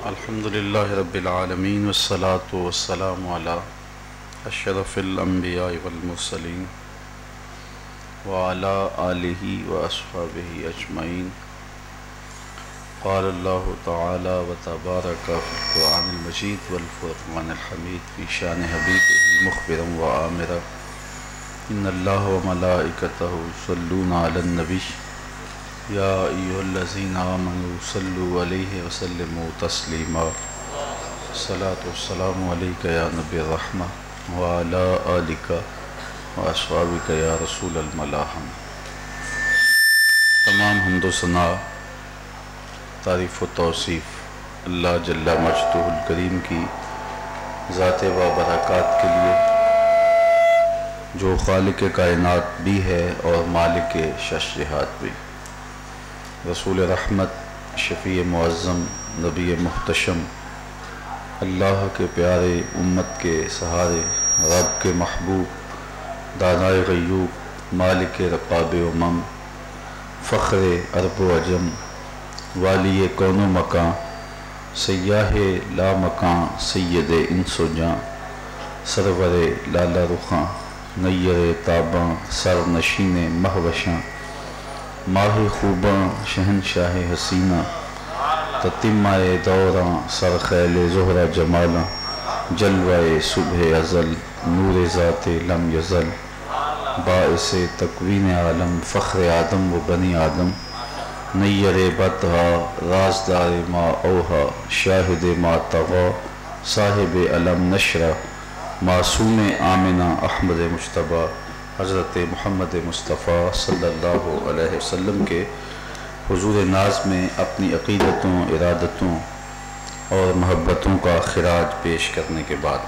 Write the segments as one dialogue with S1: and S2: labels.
S1: الحمدللہ رب العالمین والصلاة والسلام علی اشرف الانبیاء والمرسلین وعلی آلہ واصحابہ اجمعین. قال اللہ تعالی وتبارک فی القرآن المجید والفرقان الحمید فی شان حبیبہ مخبرا وآمرا ان اللہ وملائکتہ یصلون علی النبی یا ایھا الذین آمنوا صلوا علیہ وسلموا تسلیما. الصلاۃ والسلام علیک یا نبی الرحمہ وعلی آلک واصحابک یا رسول الملاحم. تمام حمد و ثنا، تعریف و توصیف اللہ جل مجدہ الکریم کی ذات و برکات کے لیے جو خالق کائنات بھی ہے اور مالک شش جہات بھی. رسول رحمت، شفیع معظم، نبی محتشم، اللہ کے پیارے، امت کے سہارے، رب کے محبوب، دانائے غیوب، مالک رقاب امم، فخر عرب و عجم، والی کون و مکان، سیاہ لا مکان، سید انس و جاں، سرور لالا رخاں، نیر تاباں، سر نشین مہوشاں، ماہ خوباں، شہنشاہ حسینہ، تتمہ دوراں، سر خیل زہرہ جمالاں، جلوہ صبح ازل، نور ذات لم یزل، باعث تکوین عالم، فخر آدم و بنی آدم، نیر بطہا، رازدار ما اوہا، شاہد ما طغا، صاحب علم نشرہ، معصوم آمنہ احمد مجتبیٰ، حضرت محمد مصطفیٰ صلی اللہ علیہ وسلم کے حضور ناز میں اپنی عقیدتوں، ارادتوں اور محبتوں کا خراج پیش کرنے کے بعد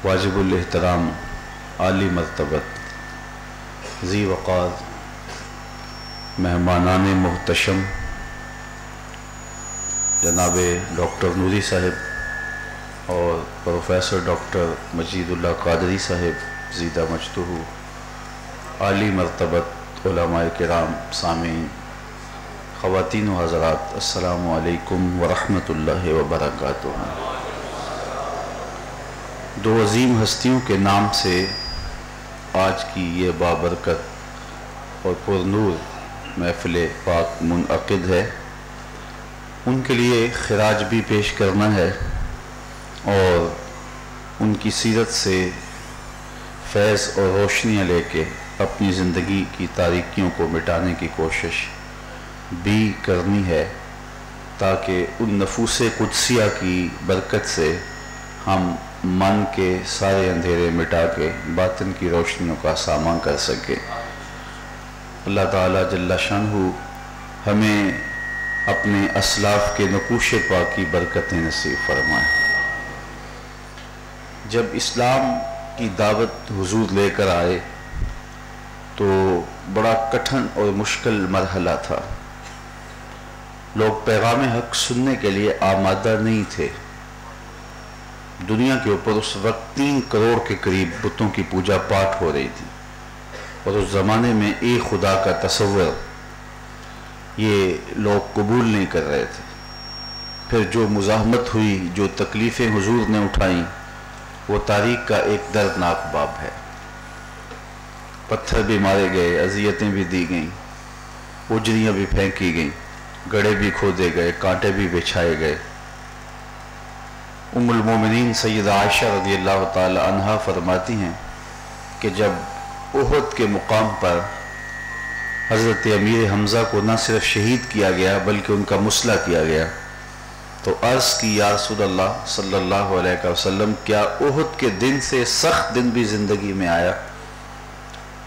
S1: واجب الاحترام، عالی مرتبت، ذی وقار، مہمانان محتشم جناب ڈاکٹر نوری صاحب اور پروفیسر ڈاکٹر مجید اللہ قادری صاحب زیدہ مجدہ، عالی مرتبت علماء کرام، سامعین، خواتین و حضرات، السلام علیکم ورحمۃ اللہ وبرکاتہ. دو عظیم ہستیوں کے نام سے آج کی یہ بابرکت اور پرنور محفل پاک منعقد ہے. ان کے لیے خراج بھی پیش کرنا ہے اور ان کی سیرت سے فیض اور روشنیاں لے کے اپنی زندگی کی تاریکیوں کو مٹانے کی کوشش بھی کرنی ہے، تاکہ ان نفوس قدسیہ کی برکت سے ہم من کے سارے اندھیرے مٹا کے باطن کی روشنیوں کا ساماں کر سکیں. اللہ تعالیٰ جل شانہ ہمیں اپنے اسلاف کے نقوش پاک کی برکتیں نصیب فرمائے. جب اسلام کی دعوت حضور لے کر آئے تو بڑا کٹھن اور مشکل مرحلہ تھا. لوگ پیغام حق سننے کے لیے آمادہ نہیں تھے. دنیا کے اوپر اس وقت 3 کروڑ کے قریب بتوں کی پوجا پاٹ ہو رہی تھی اور اس زمانے میں ایک خدا کا تصور یہ لوگ قبول نہیں کر رہے تھے. پھر جو مزاحمت ہوئی، جو تکلیفیں حضور نے اٹھائیں، وہ تاریخ کا ایک دردناک باب ہے. پتھر بھی مارے گئے، اذیتیں بھی دی گئیں، اجریاں بھی پھینکی گئیں، گڑھے بھی کھودے گئے، کانٹے بھی بچھائے گئے. ام المومنین سیدہ عائشہ رضی اللہ تعالی عنہا فرماتی ہیں کہ جب احد کے مقام پر حضرت امیر حمزہ کو نہ صرف شہید کیا گیا بلکہ ان کا مسلح کیا گیا تو عرض کی یا رسول اللہ صلی اللہ علیہ وسلم، کیا احد کے دن سے سخت دن بھی زندگی میں آیا؟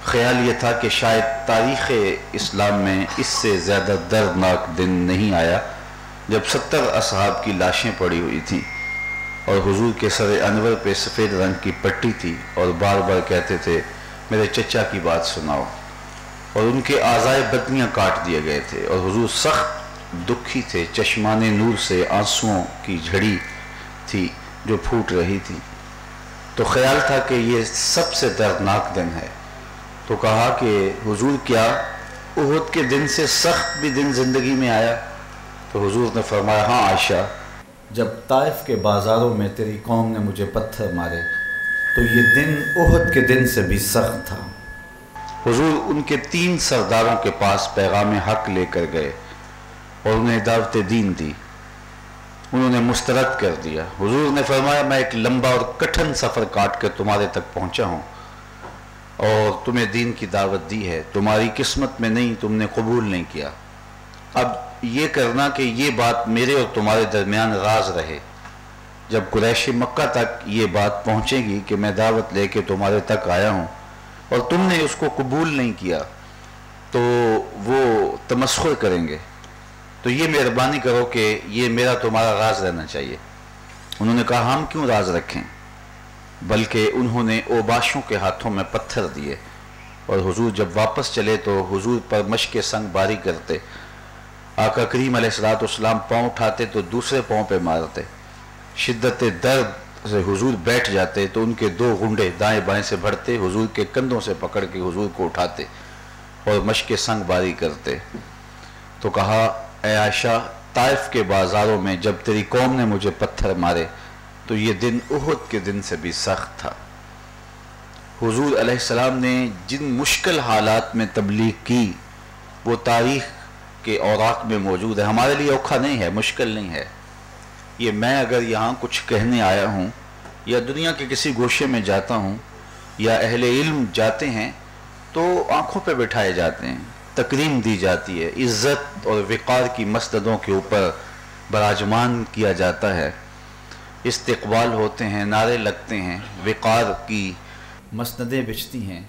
S1: خیال یہ تھا کہ شاید تاریخ اسلام میں اس سے زیادہ دردناک دن نہیں آیا جب 70 اصحاب کی لاشیں پڑی ہوئی تھیں اور حضور کے سر انور پہ سفید رنگ کی پٹی تھی اور بار بار کہتے تھے میرے چچا کی بات سناؤ، اور ان کے اعضائے بدنیاں کاٹ دیے گئے تھے اور حضور سخت دکھی تھے. چشمان نور سے آنسوؤں کی جھڑی تھی جو پھوٹ رہی تھی. تو خیال تھا کہ یہ سب سے دردناک دن ہے. تو کہا کہ حضور کیا احد کے دن سے سخت بھی دن زندگی میں آیا؟ تو حضور نے فرمایا ہاں عائشہ،
S2: جب طائف کے بازاروں میں تیری قوم نے مجھے پتھر مارے تو یہ دن احد کے دن سے بھی سخت تھا۔
S1: حضور ان کے 3 سرداروں کے پاس پیغام حق لے کر گئے اور انہیں دعوت دین دی، انہوں نے مسترد کر دیا۔ حضور نے فرمایا میں ایک لمبا اور کٹھن سفر کاٹ کر تمہارے تک پہنچا ہوں اور تمہیں دین کی دعوت دی ہے، تمہاری قسمت میں نہیں، تم نے قبول نہیں کیا۔ اب یہ کرنا کہ یہ بات میرے اور تمہارے درمیان راز رہے، جب قریش مکہ تک یہ بات پہنچے گی کہ میں دعوت لے کے تمہارے تک آیا ہوں اور تم نے اس کو قبول نہیں کیا تو وہ تمسخر کریں گے، تو یہ مہربانی کرو کہ یہ میرا تمہارا راز رہنا چاہیے۔ انہوں نے کہا ہم کیوں راز رکھیں، بلکہ انہوں نے اوباشوں کے ہاتھوں میں پتھر دیے، اور حضور جب واپس چلے تو حضور پر مشق سنگ باری کرتے، آقا کریم علیہ السلام پاؤں اٹھاتے تو دوسرے پاؤں پہ مارتے، شدت درد سے حضور بیٹھ جاتے تو ان کے 2 گھنڈے دائیں بائیں سے بڑھتے، حضور کے کندھوں سے پکڑ کے حضور کو اٹھاتے اور مشق سنگ باری کرتے۔ تو کہا اے عائشہ، طائف کے بازاروں میں جب تیری قوم نے مجھے پتھر مارے تو یہ دن احد کے دن سے بھی سخت تھا۔ حضور علیہ السلام نے جن مشکل حالات میں تبلیغ کی وہ تاریخ کے اوراق میں موجود ہے، ہمارے لیے اوکھا نہیں ہے، مشکل نہیں ہے۔ یہ میں اگر یہاں کچھ کہنے آیا ہوں یا دنیا کے کسی گوشے میں جاتا ہوں یا اہل علم جاتے ہیں تو آنکھوں پہ بٹھائے جاتے ہیں، تکریم دی جاتی ہے، عزت اور وقار کی مسندوں کے اوپر براجمان کیا جاتا ہے، استقبال ہوتے ہیں، نعرے لگتے ہیں، وقار کی
S2: مسندیں بچتی ہیں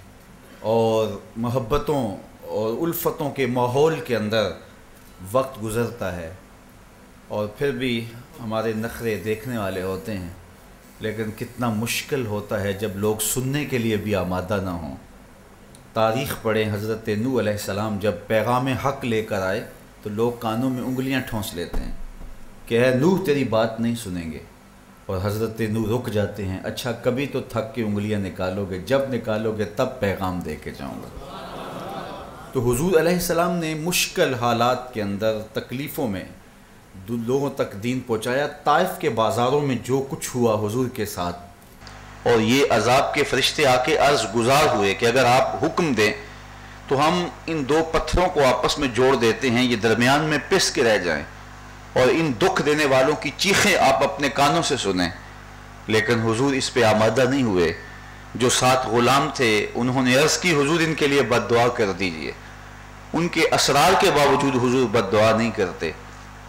S2: اور محبتوں اور الفتوں کے ماحول کے اندر وقت گزرتا ہے، اور پھر بھی ہمارے نخرے دیکھنے والے ہوتے ہیں، لیکن کتنا مشکل ہوتا ہے جب لوگ سننے کے لیے بھی آمادہ نہ ہوں۔ تاریخ پڑھیں، حضرت نوح علیہ السلام جب پیغام حق لے کر آئے تو لوگ کانوں میں انگلیاں ٹھونس لیتے ہیں کہ اے نوح تیری بات نہیں سنیں گے، اور حضرت نوح رک جاتے ہیں، اچھا کبھی تو تھک کے انگلیاں نکالو گے، جب نکالو گے تب پیغام دے کے جاؤں گا۔ تو حضور علیہ السلام نے مشکل حالات کے اندر، تکلیفوں میں لوگوں تک دین پہنچایا۔ طائف کے بازاروں میں جو کچھ ہوا حضور کے ساتھ،
S1: اور یہ عذاب کے فرشتے آ کے عرض گزار ہوئے کہ اگر آپ حکم دیں تو ہم ان 2 پتھروں کو آپس میں جوڑ دیتے ہیں، یہ درمیان میں پس کے رہ جائیں، اور ان دکھ دینے والوں کی چیخیں آپ اپنے کانوں سے سنیں۔ لیکن حضور اس پہ آمادہ نہیں ہوئے۔ جو 7 غلام تھے انہوں نے عرض کی حضور ان کے لیے بد دعا کر دیجئے۔ ان کے اسرار کے باوجود حضور بد دعا نہیں کرتے۔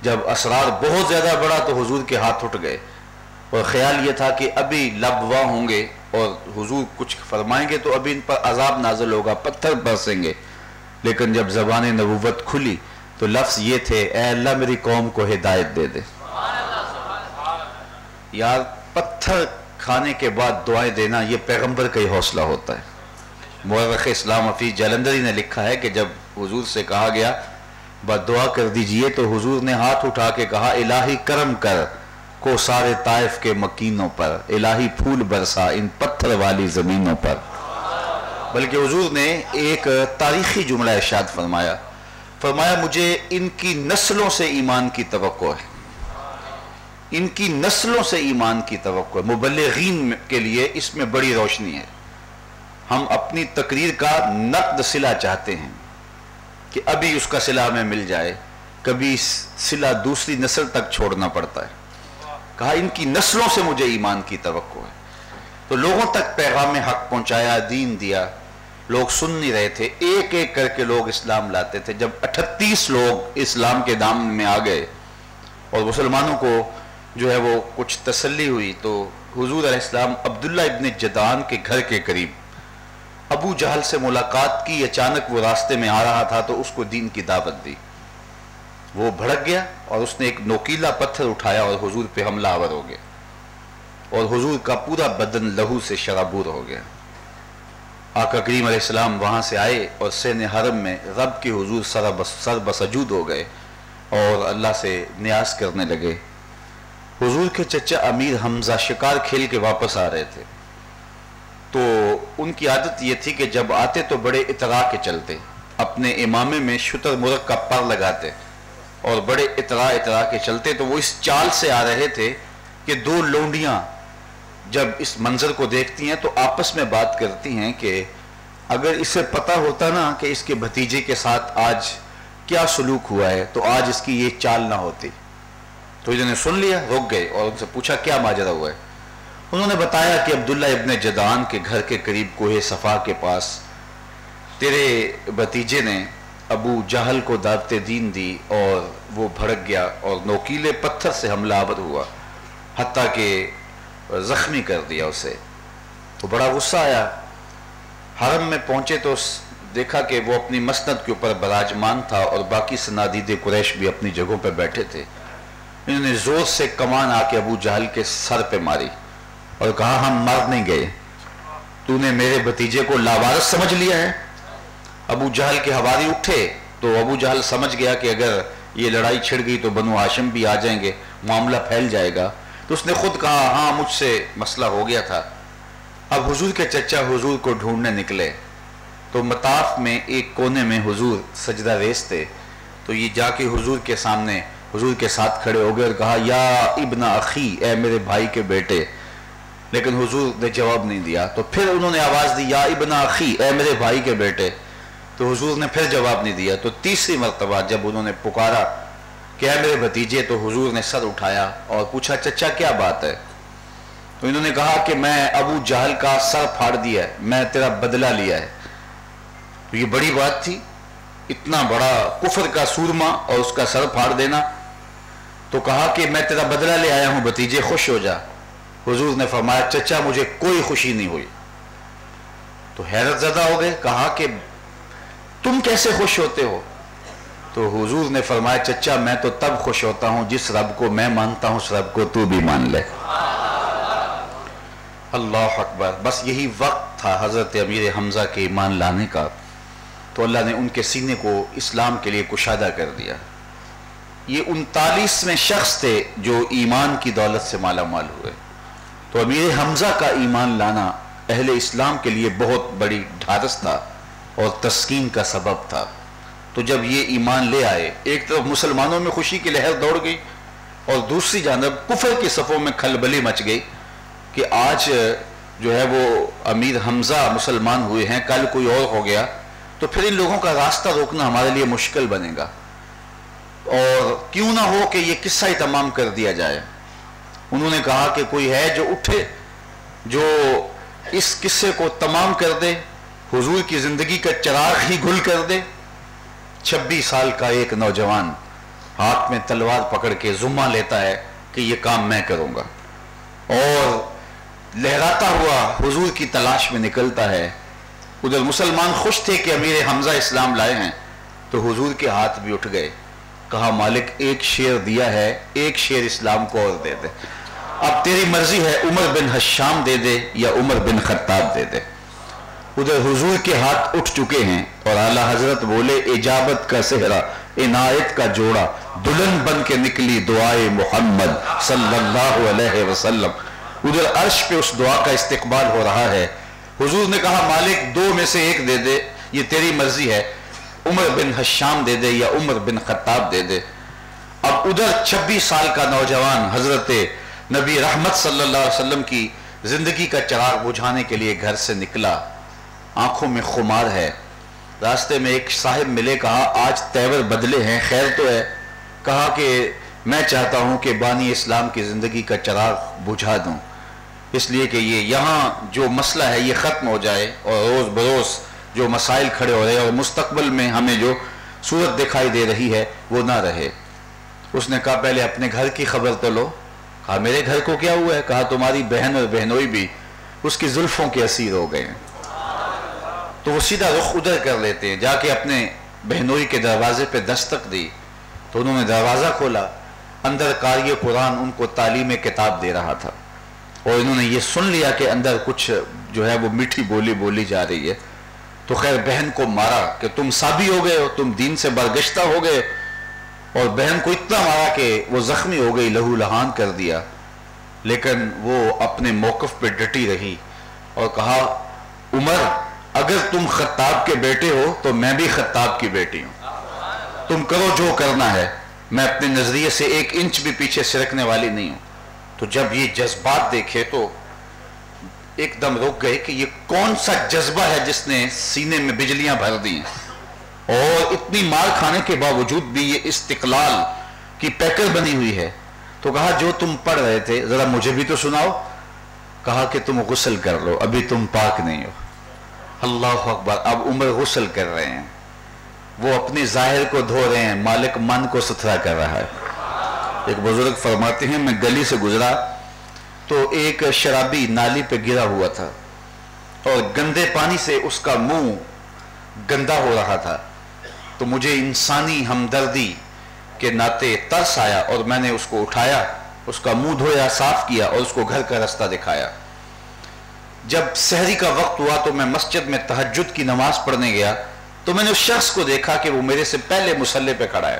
S1: جب اسرار بہت زیادہ بڑھا تو حضور کے ہاتھ اٹھ گئے، اور خیال یہ تھا کہ ابھی لبوا ہوں گے اور حضور کچھ فرمائیں گے تو ابھی ان پر عذاب نازل ہوگا، پتھر برسیں گے۔ لیکن جب زبان نبوت کھلی تو لفظ یہ تھے اے اللہ میری قوم کو ہدایت دے دے۔ یار پتھر کھانے کے بعد دعائیں دینا یہ پیغمبر کا ہی حوصلہ ہوتا ہے۔ مورخ اسلام حفیظ جلندری نے لکھا ہے کہ جب حضور سے کہا گیا بد دعا کر دیجئے تو حضور نے ہاتھ اٹھا کے کہا الہی کرم کر کو سارے طائف کے مکینوں پر، الہی پھول برسا ان پتھر والی زمینوں پر۔ بلکہ حضور نے ایک تاریخی جملہ ارشاد فرمایا مجھے ان کی نسلوں سے ایمان کی توقع ہے، ان کی نسلوں سے ایمان کی توقع ہے۔ مبلغین کے لیے اس میں بڑی روشنی ہے۔ ہم اپنی تقریر کا نقد صلہ چاہتے ہیں کہ ابھی اس کا صلہ ہمیں مل جائے، کبھی صلہ دوسری نسل تک چھوڑنا پڑتا ہے۔ کہا ان کی نسلوں سے مجھے ایمان کی توقع ہے۔ تو لوگوں تک پیغام حق پہنچایا، دین دیا، لوگ سن نہیں رہے تھے، ایک ایک کر کے لوگ اسلام لاتے تھے۔ جب 38 لوگ اسلام کے دامن میں آ گئے اور مسلمانوں کو جو ہے وہ کچھ تسلی ہوئی تو حضور علیہ السلام عبداللہ ابن جدعان کے گھر کے قریب ابو جہل سے ملاقات کی۔ اچانک وہ راستے میں آ رہا تھا تو اس کو دین کی دعوت دی۔ وہ بھڑک گیا اور اس نے ایک نوکیلا پتھر اٹھایا اور حضور پہ حملہ آور ہو گیا، اور حضور کا پورا بدن لہو سے شرابور ہو گیا۔ آقا کریم علیہ السلام وہاں سے آئے اور سین حرم میں رب کے حضور سر بسجود ہو گئے اور اللہ سے نیاز کرنے لگے۔ حضور کے چچا امیر حمزہ شکار کھیل کے واپس آ رہے تھے، تو ان کی عادت یہ تھی کہ جب آتے تو بڑے اترا کے چلتے، اپنے امامے میں شتر مرغ کا پر لگاتے اور بڑے اترا کے چلتے، تو وہ اس چال سے آ رہے تھے کہ دو لونڈیاں جب اس منظر کو دیکھتی ہیں تو آپس میں بات کرتی ہیں کہ اگر اسے پتہ ہوتا نا کہ اس کے بھتیجے کے ساتھ آج کیا سلوک ہوا ہے تو آج اس کی یہ چال نہ ہوتی۔ تو انہوں نے سن لیا، رک گئے اور ان سے پوچھا کیا ماجرا ہوا ہے۔ انہوں نے بتایا کہ عبداللہ ابن جدعان کے گھر کے قریب کوہ صفا کے پاس تیرے بھتیجے نے ابو جہل کو دعوت دین دی اور وہ بھڑک گیا اور نوکیلے پتھر سے حملہ آور ہوا، حتیٰ کہ زخمی کر دیا اسے۔ تو بڑا غصہ آیا، حرم میں پہنچے تو دیکھا کہ وہ اپنی مسند کے اوپر براجمان تھا اور باقی صنادید قریش بھی اپنی جگہوں پہ بیٹھے تھے۔ انہوں نے زور سے کمان آ کے ابو جہل کے سر پہ ماری اور کہا ہم مر نہیں گئے، تو نے میرے بھتیجے کو لاوارث سمجھ لیا ہے۔ ابو جہل کے حواری اٹھے تو ابو جہل سمجھ گیا کہ اگر یہ لڑائی چھڑ گئی تو بنو ہاشم بھی آ جائیں گے، معاملہ پھیل جائے گا، تو اس نے خود کہا ہاں مجھ سے مسئلہ ہو گیا تھا۔ اب حضور کے چچا حضور کو ڈھونڈنے نکلے تو مطاف میں ایک کونے میں حضور سجدہ ریز تھے، تو یہ جا کے حضور کے سامنے حضور کے ساتھ کھڑے ہو گئے اور کہا یا ابن اخی، اے میرے بھائی کے بیٹے، لیکن حضور نے جواب نہیں دیا۔ تو پھر انہوں نے آواز دی یا ابن اخی، اے میرے بھائی کے بیٹے، تو حضور نے پھر جواب نہیں دیا۔ تو تیسری مرتبہ جب انہوں نے پکارا کہ اے میرے بھتیجے، تو حضور نے سر اٹھایا اور پوچھا چچا کیا بات ہے؟ تو انہوں نے کہا کہ میں ابو جہل کا سر پھاڑ دیا ہے، میں تیرا بدلہ لیا ہے۔ تو یہ بڑی بات تھی، اتنا بڑا کفر کا سورما اور اس کا سر پھاڑ دینا۔ تو کہا کہ میں تیرا بدلہ لے آیا ہوں بھتیجے، خوش ہو جا۔ حضور نے فرمایا چچا مجھے کوئی خوشی نہیں ہوئی۔ تو حیرت زدہ ہو گئے، کہا کہ تم کیسے خوش ہوتے ہو؟ تو حضور نے فرمایا چچا میں تو تب خوش ہوتا ہوں جس رب کو میں مانتا ہوں اس رب کو تو بھی مان لے۔ اللہ اکبر۔ بس یہی وقت تھا حضرت امیر حمزہ کے ایمان لانے کا، تو اللہ نے ان کے سینے کو اسلام کے لیے کشادہ کر دیا۔ یہ 39ویں شخص تھے جو ایمان کی دولت سے مالا مال ہوئے۔ تو امیر حمزہ کا ایمان لانا اہل اسلام کے لیے بہت بڑی ڈھارس تھا اور تسکین کا سبب تھا۔ تو جب یہ ایمان لے آئے، ایک طرف مسلمانوں میں خوشی کی لہر دوڑ گئی اور دوسری جانب کفر کے صفوں میں کھلبلی مچ گئی کہ آج جو ہے وہ امیر حمزہ مسلمان ہوئے ہیں، کل کوئی اور ہو گیا تو پھر ان لوگوں کا راستہ روکنا ہمارے لیے مشکل بنے گا، اور کیوں نہ ہو کہ یہ قصہ ہی تمام کر دیا جائے۔ انہوں نے کہا کہ کوئی ہے جو اٹھے، جو اس قصے کو تمام کر دے، حضور کی زندگی کا چراغ ہی گل کر دے۔ 26 سال کا ایک نوجوان ہاتھ میں تلوار پکڑ کے ذمہ لیتا ہے کہ یہ کام میں کروں گا، اور لہراتا ہوا حضور کی تلاش میں نکلتا ہے۔ ادھر مسلمان خوش تھے کہ امیر حمزہ اسلام لائے ہیں، تو حضور کے ہاتھ بھی اٹھ گئے۔ کہا مالک ایک شیر دیا ہے، ایک شیر اسلام کو اور دے دے، اب تیری مرضی ہے، عمر بن حشام دے دے یا عمر بن خطاب دے دے۔ ادھر حضور کے ہاتھ اٹھ چکے ہیں اور اعلیٰ حضرت بولے اجابت کا صحرا عنایت کا جوڑا، دلہن بن کے نکلی دعائے محمد صلی اللہ علیہ وسلم۔ ادھر عرش پہ اس دعا کا استقبال ہو رہا ہے۔ حضور نے کہا مالک دو میں سے ایک دے دے، یہ تیری مرضی ہے، عمر بن حشام دے دے یا عمر بن خطاب دے دے۔ اب ادھر 26 سال کا نوجوان حضرت نبی رحمت صلی اللہ علیہ وسلم کی زندگی کا چراغ بجھانے کے لیے گھر سے نکلا، آنکھوں میں خمار ہے۔ راستے میں ایک صاحب ملے، کہا آج تیور بدلے ہیں، خیر تو ہے؟ کہا کہ میں چاہتا ہوں کہ بانی اسلام کی زندگی کا چراغ بجھا دوں، اس لیے کہ یہ یہاں جو مسئلہ ہے یہ ختم ہو جائے اور روز بروز جو مسائل کھڑے ہو رہے ہیں اور مستقبل میں ہمیں جو صورت دکھائی دے رہی ہے وہ نہ رہے۔ اس نے کہا پہلے اپنے گھر کی خبر تو لو۔ کہا میرے گھر کو کیا ہوا ہے؟ کہا تمہاری بہن اور بہنوئی بھی اس کی زلفوں کے اسیر ہو گئے ہیں۔ تو وہ سیدھا رخ ادھر کر لیتے ہیں، جا کے اپنے بہنوئی کے دروازے پہ دستک دی تو انہوں نے دروازہ کھولا، اندر قاری قرآن ان کو تعلیم کتاب دے رہا تھا، اور انہوں نے یہ سن لیا کہ اندر کچھ جو ہے وہ میٹھی بولی بولی جا رہی ہے۔ تو خیر بہن کو مارا کہ تم سابی ہو گئے ہو، تم دین سے برگشتہ ہو گئے، اور بہن کو اتنا مارا کہ وہ زخمی ہو گئی، لہو لہان کر دیا، لیکن وہ اپنے موقف پہ ڈٹی رہی اور کہا عمر اگر تم خطاب کے بیٹے ہو تو میں بھی خطاب کی بیٹی ہوں، تم کرو جو کرنا ہے۔ میں اپنے نظریے سے 1 انچ بھی پیچھے سرکنے والی نہیں ہوں. تو جب یہ جذبات دیکھے تو ایک دم رک گئے کہ یہ کون سا جذبہ ہے جس نے سینے میں بجلیاں بھر دی ہیں اور اتنی مار کھانے کے باوجود بھی یہ استقلال کی پیکر بنی ہوئی ہے. تو کہا جو تم پڑھ رہے تھے ذرا مجھے بھی تو سناؤ. کہا کہ تم غسل کر لو، ابھی تم پاک نہیں ہو. اللہ اکبر. اب عمر غسل کر رہے ہیں، وہ اپنے ظاہر کو دھو رہے ہیں، مالک من کو ستھرا کر رہا ہے. ایک بزرگ فرماتے ہیں میں گلی سے گزرا تو ایک شرابی نالی پہ گرا ہوا تھا اور گندے پانی سے اس کا منہ گندا ہو رہا تھا. تو مجھے انسانی ہمدردی کے ناطے ترس آیا اور میں نے اس کو اٹھایا، اس کا منہ دھویا، صاف کیا اور اس کو گھر کا رستہ دکھایا. جب سحری کا وقت ہوا تو میں مسجد میں تہجد کی نماز پڑھنے گیا تو میں نے اس شخص کو دیکھا کہ وہ میرے سے پہلے مصلی پہ کھڑا ہے.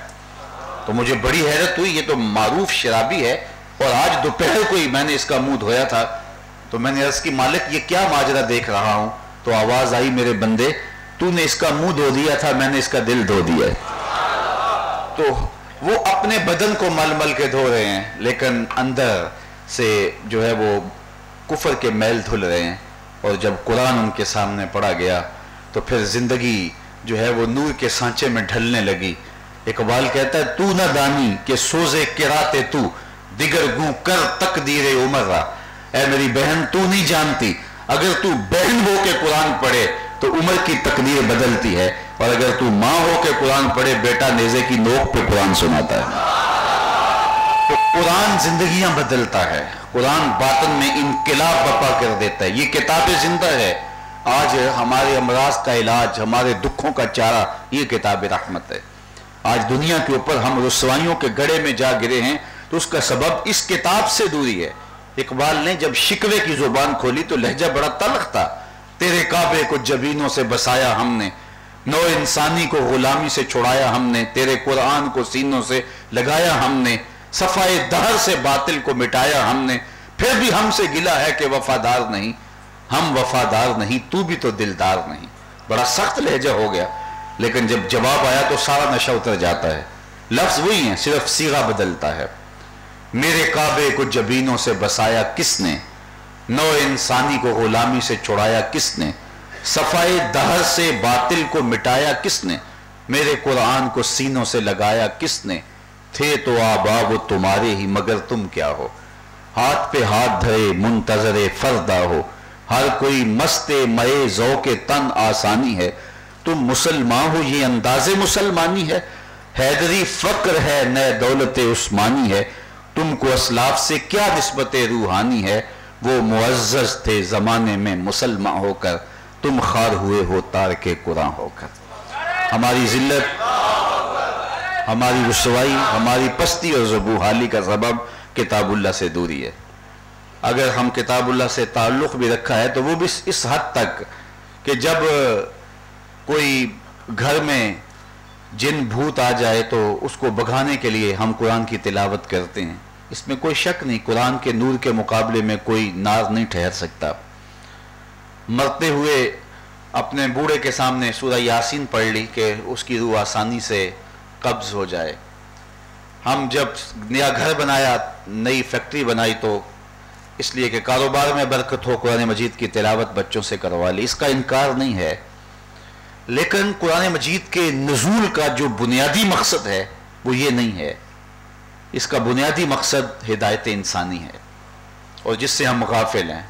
S1: تو مجھے بڑی حیرت ہوئی، یہ تو معروف شرابی ہے اور آج دوپہر کو ہی میں نے اس کا منہ دھویا تھا. تو میں نے عرض کی مالک یہ کیا ماجرا دیکھ رہا ہوں؟ تو آواز آئی میرے بندے تو نے اس کا منہ دھو دیا تھا، میں نے اس کا دل دھو دیا ہے. تو وہ اپنے بدن کو مل مل کے دھو رہے ہیں لیکن اندر سے جو ہے وہ کفر کے میل دھل رہے ہیں. اور جب قرآن ان کے سامنے پڑھا گیا تو پھر زندگی جو ہے وہ نور کے سانچے میں ڈھلنے لگی. اقبال کہتا ہے تو نہ دانی کہ سوزے کراتے تو دیگر گوں کر تقدیر عمر را. اے میری بہن تو نہیں جانتی اگر تو بہن ہو کے قرآن پڑھے تو عمر کی تقدیر بدلتی ہے، اور اگر تو ماں ہو کے قرآن پڑھے بیٹا نیزے کی نوک پہ قرآن سناتا ہے. تو قرآن زندگیاں بدلتا ہے، قرآن باطن میں انقلاب برپا کر دیتا ہے. یہ کتاب زندہ ہے. آج ہمارے امراض کا علاج، ہمارے دکھوں کا چارہ یہ کتاب رحمت ہے. آج دنیا کے اوپر ہم رسوائیوں کے گڑھے میں جا گرے ہیں تو اس کا سبب اس کتاب سے دوری ہے. اقبال نے جب شکوے کی زبان کھولی تو لہجہ بڑا تلخ تھا. تیرے کعبے کو جبینوں سے بسایا ہم نے، نو انسانی کو غلامی سے چھڑایا ہم نے، تیرے قرآن کو سینوں سے لگایا ہم نے، صفائے دہر سے باطل کو مٹایا ہم نے. پھر بھی ہم سے گلا ہے کہ وفادار نہیں، ہم وفادار نہیں، تو بھی تو دلدار نہیں. بڑا سخت لہجہ ہو گیا لیکن جب جواب آیا تو سارا نشہ اتر جاتا ہے. لفظ وہی ہیں، صرف صیغہ بدلتا ہے. میرے کعبے کو جبینوں سے بسایا کس نے، نو انسانی کو غلامی سے چھڑایا کس نے، صفائے دہر سے باطل کو مٹایا کس نے، میرے قرآن کو سینوں سے لگایا کس نے. تھے تو آبا وہ تمہارے ہی مگر تم کیا ہو، ہاتھ پہ ہاتھ دھرے منتظر فردا ہو، ہر کوئی مست مئے ذوق تن آسانی ہے، تم مسلمان ہو یہ انداز مسلمانی ہے، حیدری فقر ہے نئے دولت عثمانی ہے، تم کو اسلاف سے کیا نسبت روحانی ہے، وہ معزز تھے زمانے میں مسلمان ہو کر، تم خار ہوئے ہو تارک قرآن ہو کر. ہماری ذلت، ہماری رسوائی، ہماری پستی اور زبوحالی کا سبب کتاب اللہ سے دوری ہے. اگر ہم کتاب اللہ سے تعلق بھی رکھا ہے تو وہ بھی اس حد تک کہ جب کوئی گھر میں جن بھوت آ جائے تو اس کو بھگانے کے لیے ہم قرآن کی تلاوت کرتے ہیں. اس میں کوئی شک نہیں، قرآن کے نور کے مقابلے میں کوئی ناز نہیں ٹھہر سکتا. مرتے ہوئے اپنے بوڑھے کے سامنے سورہ یاسین پڑھ لی کہ اس کی روح آسانی سے قبض ہو جائے. ہم جب نیا گھر بنایا، نئی فیکٹری بنائی تو اس لیے کہ کاروبار میں برکت ہو قرآن مجید کی تلاوت بچوں سے کروا لی. اس کا انکار نہیں ہے، لیکن قرآن مجید کے نزول کا جو بنیادی مقصد ہے وہ یہ نہیں ہے. اس کا بنیادی مقصد ہدایت انسانی ہے اور جس سے ہم غافل ہیں.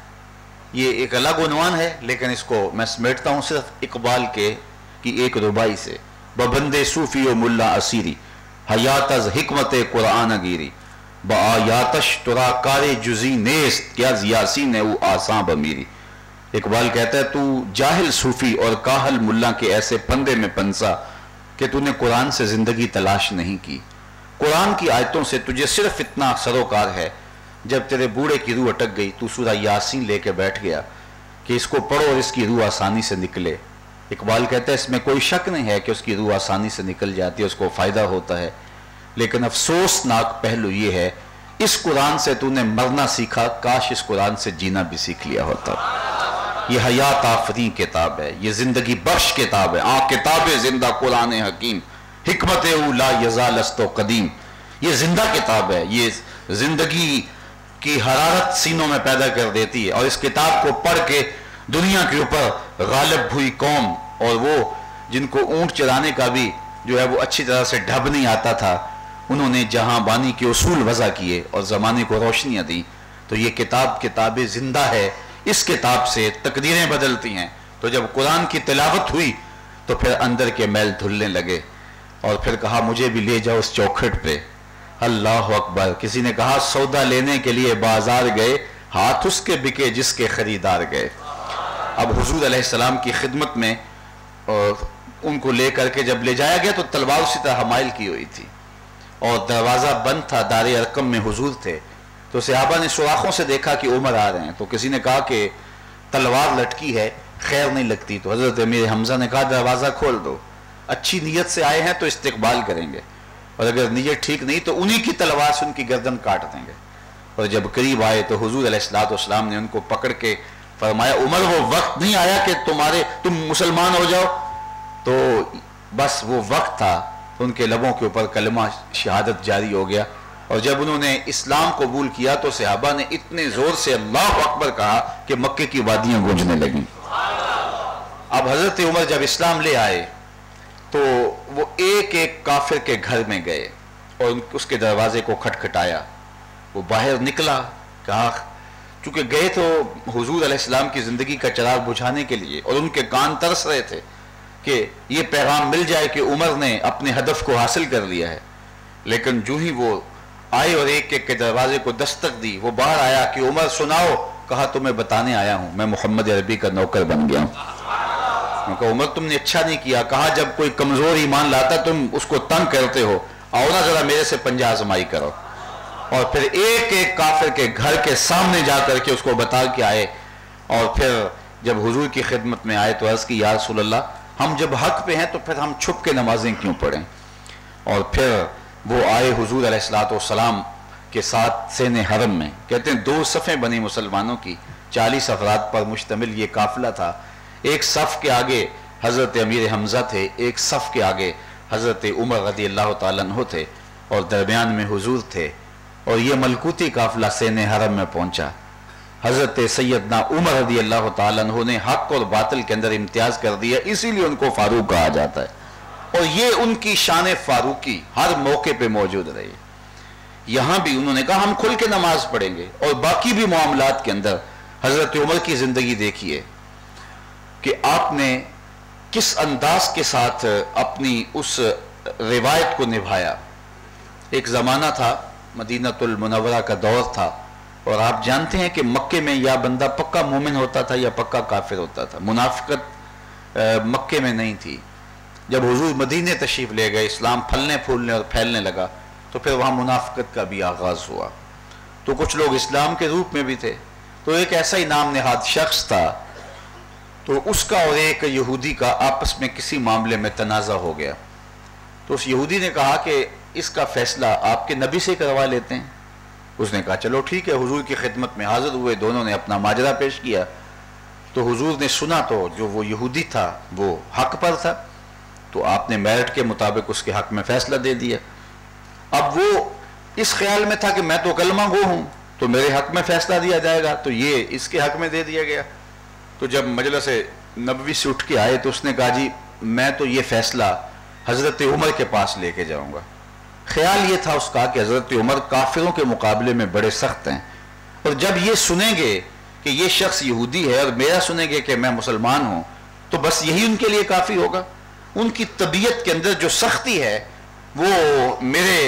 S1: یہ ایک الگ عنوان ہے لیکن اس کو میں سمیٹتا ہوں صرف اقبال کی ایک ربائی سے. ببندے صوفی و ملا اسیری حیات از حکمت قرآن گیری، با آیاتش ترا کار جزی نیست کیا یاسین او آساں بمیری. اقبال کہتا ہے تو جاہل صوفی اور کاہل ملا کے ایسے پندے میں پنسا کہ تو نے قرآن سے زندگی تلاش نہیں کی. قرآن کی آیتوں سے تجھے صرف اتنا سروکار ہے، جب تیرے بوڑھے کی روح اٹک گئی تو سورہ یاسین لے کے بیٹھ گیا کہ اس کو پڑھو اور اس کی روح آسانی سے نکلے. اقبال کہتا ہے اس میں کوئی شک نہیں ہے کہ اس کی روح آسانی سے نکل جاتی ہے، اس کو فائدہ ہوتا ہے، لیکن افسوسناک پہلو یہ ہے اس قرآن سے تو نے مرنا سیکھا، کاش اس قرآن سے جینا بھی سیکھ لیا ہوتا. یہ حیات آفرین کتاب ہے، یہ زندگی بخش کتاب ہے. کتاب زندہ قرآن حکیم، حکمت او لا یزال است و قدیم، یہ زندہ کتاب ہے، یہ زندگی کی حرارت سینوں میں پیدا کر دیتی ہے، اور اس کتاب کو پڑھ کے دنیا کے اوپر غالب ہوئی قوم، اور وہ جن کو اونٹ چلانے کا بھی جو ہے وہ اچھی طرح سے ڈھب نہیں آتا تھا، انہوں نے جہاں بانی کے اصول وضع کیے اور زمانے کو روشنیاں دیں. تو یہ کتاب زندہ ہے، اس کتاب سے تقدیریں بدلتی ہیں. تو جب قرآن کی تلاوت ہوئی تو پھر اندر کے میل دھلنے لگے، اور پھر کہا مجھے بھی لے جاؤ اس چوکھٹ پہ. اللہ اکبر. کسی نے کہا سودا لینے کے لیے بازار گئے، ہاتھ اس کے بکے جس کے خریدار گئے. اب حضور علیہ السلام کی خدمت میں ان کو لے کر کے جب لے جایا گیا تو تلوار اسی طرح حمائل کی ہوئی تھی، اور دروازہ بند تھا. دار ارقم میں حضور تھے، تو صحابہ نے سوراخوں سے دیکھا کہ عمر آ رہے ہیں. تو کسی نے کہا کہ تلوار لٹکی ہے، خیر نہیں لگتی. تو حضرت امیر حمزہ نے کہا دروازہ کھول دو، اچھی نیت سے آئے ہیں تو استقبال کریں گے، اور اگر نیت ٹھیک نہیں تو انہی کی تلوار سے ان کی گردن کاٹ دیں گے. اور جب قریب آئے تو حضور علیہ السلام نے ان کو پکڑ کے فرمایا عمر وہ وقت نہیں آیا کہ تم مسلمان ہو جاؤ. تو بس وہ وقت تھا. ان کے لبوں کے اوپر کلمہ شہادت جاری ہو گیا، اور جب انہوں نے اسلام قبول کیا تو صحابہ نے اتنے زور سے اللہ اکبر کہا کہ مکے کی وادیاں گونجنے لگیں. اب حضرت عمر جب اسلام لے آئے تو وہ ایک ایک کافر کے گھر میں گئے اور اس کے دروازے کو کھٹکھٹایا. وہ باہر نکلا، کہا چونکہ گئے تو حضور علیہ السلام کی زندگی کا چراغ بجھانے کے لیے، اور ان کے کان ترس رہے تھے کہ یہ پیغام مل جائے کہ عمر نے اپنے ہدف کو حاصل کر لیا ہے. لیکن جو ہی وہ آئے اور ایک ایک کے دروازے کو دستک دی، وہ باہر آیا کہ عمر سناؤ. کہا تمہیں بتانے آیا ہوں، میں محمد عربی کا نوکر بن گیا ہوں. کہا عمر تم نے اچھا نہیں کیا. کہا جب کوئی کمزور ایمان لاتا تم اس کو تنگ کرتے ہو، آؤ نا ذرا میرے سے پنجہ آزمائی کرو. اور پھر ایک ایک کافر کے گھر کے سامنے جا کر کے اس کو بتا کے آئے. اور پھر جب حضور کی خدمت میں آئے تو عرض کی یا رسول اللہ ہم جب حق پہ ہیں تو پھر ہم چھپ کے نمازیں کیوں پڑھیں. اور پھر وہ آئے حضور علیہ السلام کے ساتھ سین حرم میں. کہتے ہیں 2 صفیں بنی مسلمانوں کی، 40 افراد پر مشتمل یہ قافلہ تھا. ایک صف کے آگے حضرت امیر حمزہ تھے، ایک صف کے آگے حضرت عمر رضی اللہ تعالیٰ عنہ تھے، اور درمیان میں حضور تھے. اور یہ ملکوتی قافلہ سین حرم میں پہنچا. حضرت سیدنا عمر رضی اللہ تعالیٰ عنہ نے حق اور باطل کے اندر امتیاز کر دیا، اسی لیے ان کو فاروق کہا جاتا ہے. اور یہ ان کی شان فاروقی ہر موقع پہ موجود رہی. یہاں بھی انہوں نے کہا ہم کھل کے نماز پڑھیں گے. اور باقی بھی معاملات کے اندر حضرت عمر کی زندگی دیکھیے کہ آپ نے کس انداز کے ساتھ اپنی اس روایت کو نبھایا. ایک زمانہ تھا، مدینہ المنورہ کا دور تھا، اور آپ جانتے ہیں کہ مکے میں یا بندہ پکا مومن ہوتا تھا یا پکا کافر ہوتا تھا. منافقت مکے میں نہیں تھی. جب حضور مدینے تشریف لے گئے، اسلام پھلنے پھولنے اور پھیلنے لگا تو پھر وہاں منافقت کا بھی آغاز ہوا. تو کچھ لوگ اسلام کے روپ میں بھی تھے. تو ایک ایسا ہی نام نہاد شخص تھا، تو اس کا اور ایک یہودی کا آپس میں کسی معاملے میں تنازع ہو گیا. تو اس یہودی نے کہا کہ اس کا فیصلہ آپ کے نبی سے کروا لیتے ہیں. اس نے کہا چلو ٹھیک ہے. حضور کی خدمت میں حاضر ہوئے، دونوں نے اپنا ماجرا پیش کیا. تو حضور نے سنا تو جو وہ یہودی تھا وہ حق پر تھا، تو آپ نے میرٹ کے مطابق اس کے حق میں فیصلہ دے دیا. اب وہ اس خیال میں تھا کہ میں تو کلمہ گو ہوں تو میرے حق میں فیصلہ دیا جائے گا، تو یہ اس کے حق میں دے دیا گیا. تو جب مجلس نبوی سے اٹھ کے آئے تو اس نے کہا جی میں تو یہ فیصلہ حضرت عمر کے پاس لے کے جاؤں گا. خیال یہ تھا اس کا کہ حضرت عمر کافروں کے مقابلے میں بڑے سخت ہیں، اور جب یہ سنیں گے کہ یہ شخص یہودی ہے اور میرا سنیں گے کہ میں مسلمان ہوں تو بس یہی ان کے لیے کافی ہوگا. ان کی طبیعت کے اندر جو سختی ہے وہ میرے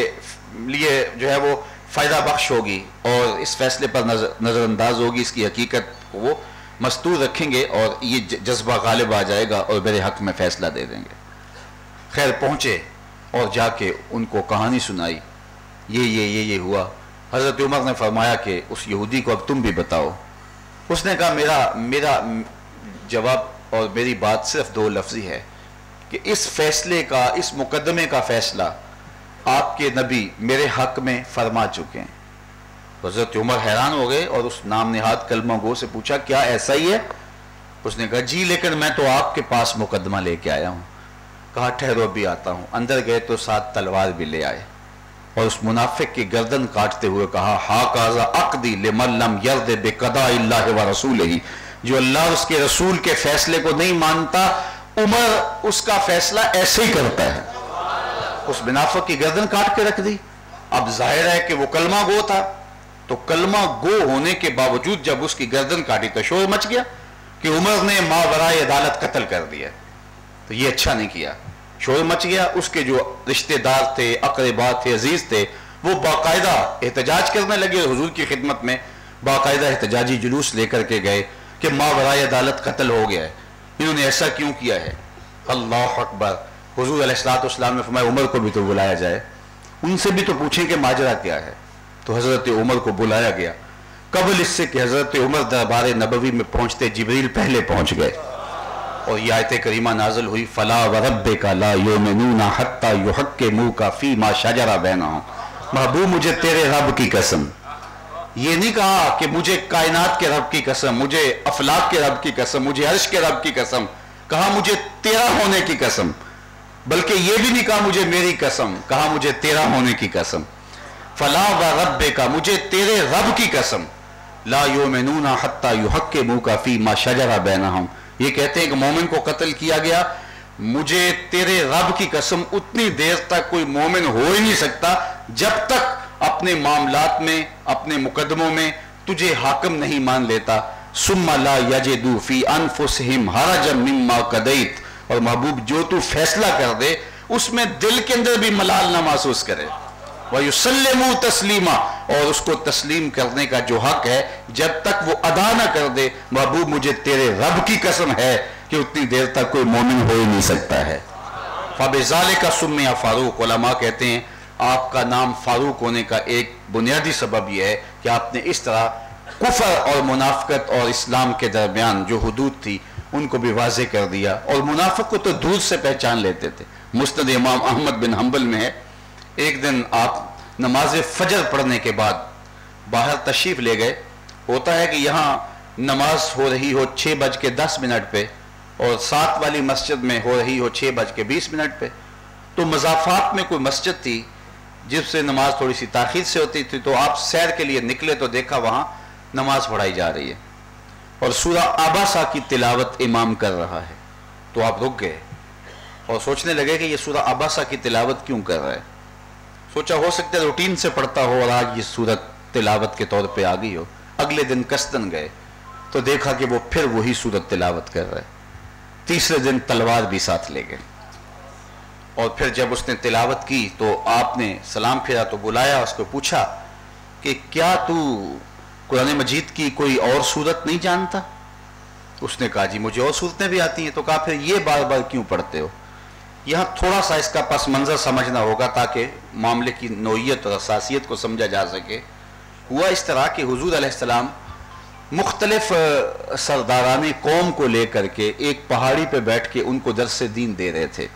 S1: لیے جو ہے وہ فائدہ بخش ہوگی، اور اس فیصلے پر نظر انداز ہوگی. اس کی حقیقت کو وہ مستور رکھیں گے اور یہ جذبہ غالب آ جائے گا اور میرے حق میں فیصلہ دے دیں گے. خیر پہنچے اور جا کے ان کو کہانی سنائی، یہ ہوا. حضرت عمر نے فرمایا کہ اس یہودی کو اب تم بھی بتاؤ. اس نے کہا میرا جواب اور میری بات صرف 2 لفظی ہے کہ اس فیصلے کا، اس مقدمے کا فیصلہ آپ کے نبی میرے حق میں فرما چکے ہیں. حضرت عمر حیران ہو گئے اور اس نام نہاد کلمہ گو سے پوچھا کیا ایسا ہی ہے؟ اس نے کہا جی لیکن میں تو آپ کے پاس مقدمہ لے کے آیا ہوں. کہا ٹھہرو بھی آتا ہوں. اندر گئے تو 7 تلوار بھی لے آئے. اور اس منافق کی گردن کاٹتے ہوئے کہا ہاکذا عقدی لمن لم یرض بقضاء اللہ و رسولہ، جو اللہ اور اس کے رسول کے فیصلے کو نہیں مانتا عمر اس کا فیصلہ ایسے ہی کرتا ہے۔ اس منافق کی گردن کاٹ کے رکھ دی۔ اب ظاہر ہے کہ وہ کلمہ گو تھا، تو کلمہ گو ہونے کے باوجود جب اس کی گردن کاٹی تو شور مچ گیا کہ عمر نے ماورائے عدالت قتل کر دیا، تو یہ اچھا نہیں کیا، شور مچ گیا۔ اس کے جو رشتہ دار تھے، اقربا تھے، عزیز تھے، وہ باقاعدہ احتجاج کرنے لگے، حضور کی خدمت میں باقاعدہ احتجاجی جلوس لے کر کے گئے کہ ماورائے عدالت قتل ہو گیا ہے، انہوں نے ایسا کیوں کیا ہے۔ اللہ اکبر۔ حضور علیہ السلام نے فرمایا عمر کو بھی تو بلایا جائے، ان سے بھی تو پوچھیں کہ ماجرا کیا ہے۔ تو حضرت عمر کو بلایا گیا۔ قبل اس سے کہ حضرت عمر دربار نبوی میں پہنچتے جبریل پہلے پہنچ گئے، اور یہ آیت کریمہ نازل ہوئی فلا وربک لا یؤمنون حتی یحکموک فیما شجر بینہم۔ محبوب مجھے تیرے رب کی قسم، یہ نہیں کہا کہ مجھے کائنات کے رب کی قسم، مجھے افلاک کے رب کی قسم، مجھے عرش کے رب کی قسم، کہا مجھے تیرا ہونے کی قسم، بلکہ یہ بھی نہیں کہا مجھے میری قسم، کہا مجھے تیرا ہونے کی قسم۔ فلا وربک، مجھے تیرے رب کی قسم، لا یؤمنون حتی یحکموک فیما شجر بینہم، یہ کہتے ہیں کہ مومن کو قتل کیا گیا، مجھے تیرے رب کی قسم اتنی دیر تک کوئی مومن ہو ہی نہیں سکتا جب تک اپنے معاملات میں، اپنے مقدموں میں تجھے حاکم نہیں مان لیتا۔ ثم لا یجدوا فی انفسہم حرجا مما قضیت، اور محبوب جو تو فیصلہ کر دے اس میں دل کے اندر بھی ملال نہ محسوس کرے۔ وَيُسَلِّمُوا تَسْلِيمًا، اور اس کو تسلیم کرنے کا جو حق ہے جب تک وہ ادا نہ کر دے، محبوب مجھے تیرے رب کی قسم ہے کہ اتنی دیر تک کوئی مومن ہو ہی نہیں سکتا ہے۔ فَبِذَلِكَ سُمِّيَ فاروق، علماء کہتے ہیں آپ کا نام فاروق ہونے کا ایک بنیادی سبب یہ ہے کہ آپ نے اس طرح کفر اور منافقت اور اسلام کے درمیان جو حدود تھی ان کو بھی واضح کر دیا، اور منافق کو تو دور سے پہچان لیتے تھے۔ مسند امام احمد بن حنبل میں ہے، ایک دن آپ نماز فجر پڑھنے کے بعد باہر تشریف لے گئے، ہوتا ہے کہ یہاں نماز ہو رہی ہو 6:10 پہ اور ساتھ والی مسجد میں ہو رہی ہو 6:20 پہ، تو مضافات میں کوئی مسجد تھی جس سے نماز تھوڑی سی تاخیر سے ہوتی تھی، تو آپ سیر کے لیے نکلے تو دیکھا وہاں نماز پڑھائی جا رہی ہے اور سورہ عباسہ کی تلاوت امام کر رہا ہے، تو آپ رک گئے اور سوچنے لگے کہ یہ سورہ عباسہ کی تلاوت کیوں کر رہا ہے۔ سوچا ہو سکتا ہے روٹین سے پڑھتا ہو اور آج یہ سورت تلاوت کے طور پہ آ گئی ہو۔ اگلے دن قصدن گئے تو دیکھا کہ وہ پھر وہی سورت تلاوت کر رہا ہے۔ تیسرے دن تلوار بھی ساتھ لے گئے، اور پھر جب اس نے تلاوت کی تو آپ نے سلام پھیرا تو بلایا، اس کو پوچھا کہ کیا تو قرآن مجید کی کوئی اور سورت نہیں جانتا؟ اس نے کہا جی مجھے اور سورتیں بھی آتی ہیں۔ تو کہا پھر یہ بار بار کیوں پڑھتے ہو؟ یہاں تھوڑا سا اس کا پس منظر سمجھنا ہوگا تاکہ معاملے کی نوعیت اور حساسیت کو سمجھا جا سکے۔ ہوا اس طرح کہ حضور علیہ السلام مختلف سرداران قوم کو لے کر کے ایک پہاڑی پہ بیٹھ کے ان کو درس دین دے رہے تھے،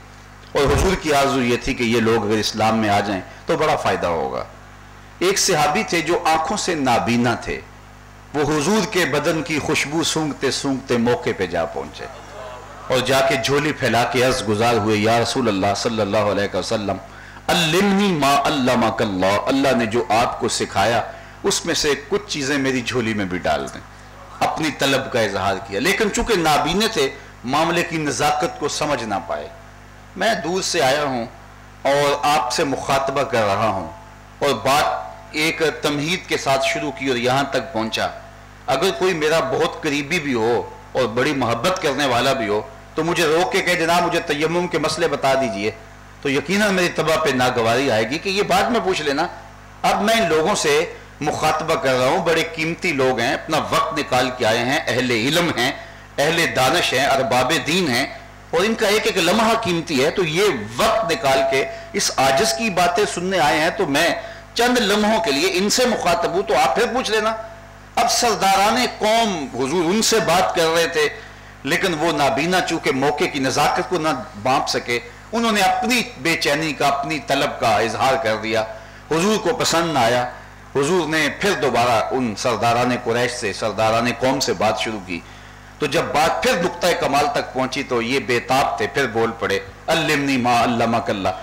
S1: اور حضور کی آرزو یہ تھی کہ یہ لوگ اگر اسلام میں آ جائیں تو بڑا فائدہ ہوگا۔ ایک صحابی تھے جو آنکھوں سے نابینا تھے، وہ حضور کے بدن کی خوشبو سونگتے سونگتے موقع پہ جا پہنچے اور جا کے جھولی پھیلا کے عرض گزار ہوئے یا رسول اللہ صلی اللہ علیہ وسلم علمنی ما علمک اللہ، اللہ نے جو آپ کو سکھایا اس میں سے کچھ چیزیں میری جھولی میں بھی ڈال دیں۔ اپنی طلب کا اظہار کیا، لیکن چونکہ نابینے تھے معاملے کی نزاکت کو سمجھ نہ پائے۔ میں دور سے آیا ہوں اور آپ سے مخاطبہ کر رہا ہوں، اور بات ایک تمہید کے ساتھ شروع کی اور یہاں تک پہنچا، اگر کوئی میرا بہت قریبی بھی ہو اور بڑی محبت کرنے والا بھی ہو تو مجھے روک کے کہے جناب مجھے تیمم کے مسئلے بتا دیجئے، تو یقیناً میری طبع پہ ناگواری آئے گی کہ یہ بات میں پوچھ لینا۔ اب میں ان لوگوں سے مخاطبہ کر رہا ہوں، بڑے قیمتی لوگ ہیں، اپنا وقت نکال کے آئے ہیں، اہل علم ہیں، اہل دانش ہیں، ارباب دین ہیں، اور ان کا ایک ایک لمحہ قیمتی ہے، تو یہ وقت نکال کے اس عاجز کی باتیں سننے آئے ہیں، تو میں چند لمحوں کے لیے ان سے مخاطب ہوں، تو آپ پھر پوچھ لینا۔ اب سرداران قوم حضور ان سے بات کر رہے تھے، لیکن وہ نابینا چونکہ موقع کی نزاکت کو نہ بانپ سکے، انہوں نے اپنی بے چینی کا، اپنی طلب کا اظہار کر دیا۔ حضور کو پسند نہ آیا، حضور نے پھر دوبارہ ان سرداران قریش سے، سرداران قوم سے بات شروع کی، تو جب بات پھر نقطہ کمال تک پہنچی تو یہ بے تاب تھے، پھر بول پڑے علمنی ما علمک اللہ،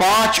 S1: 5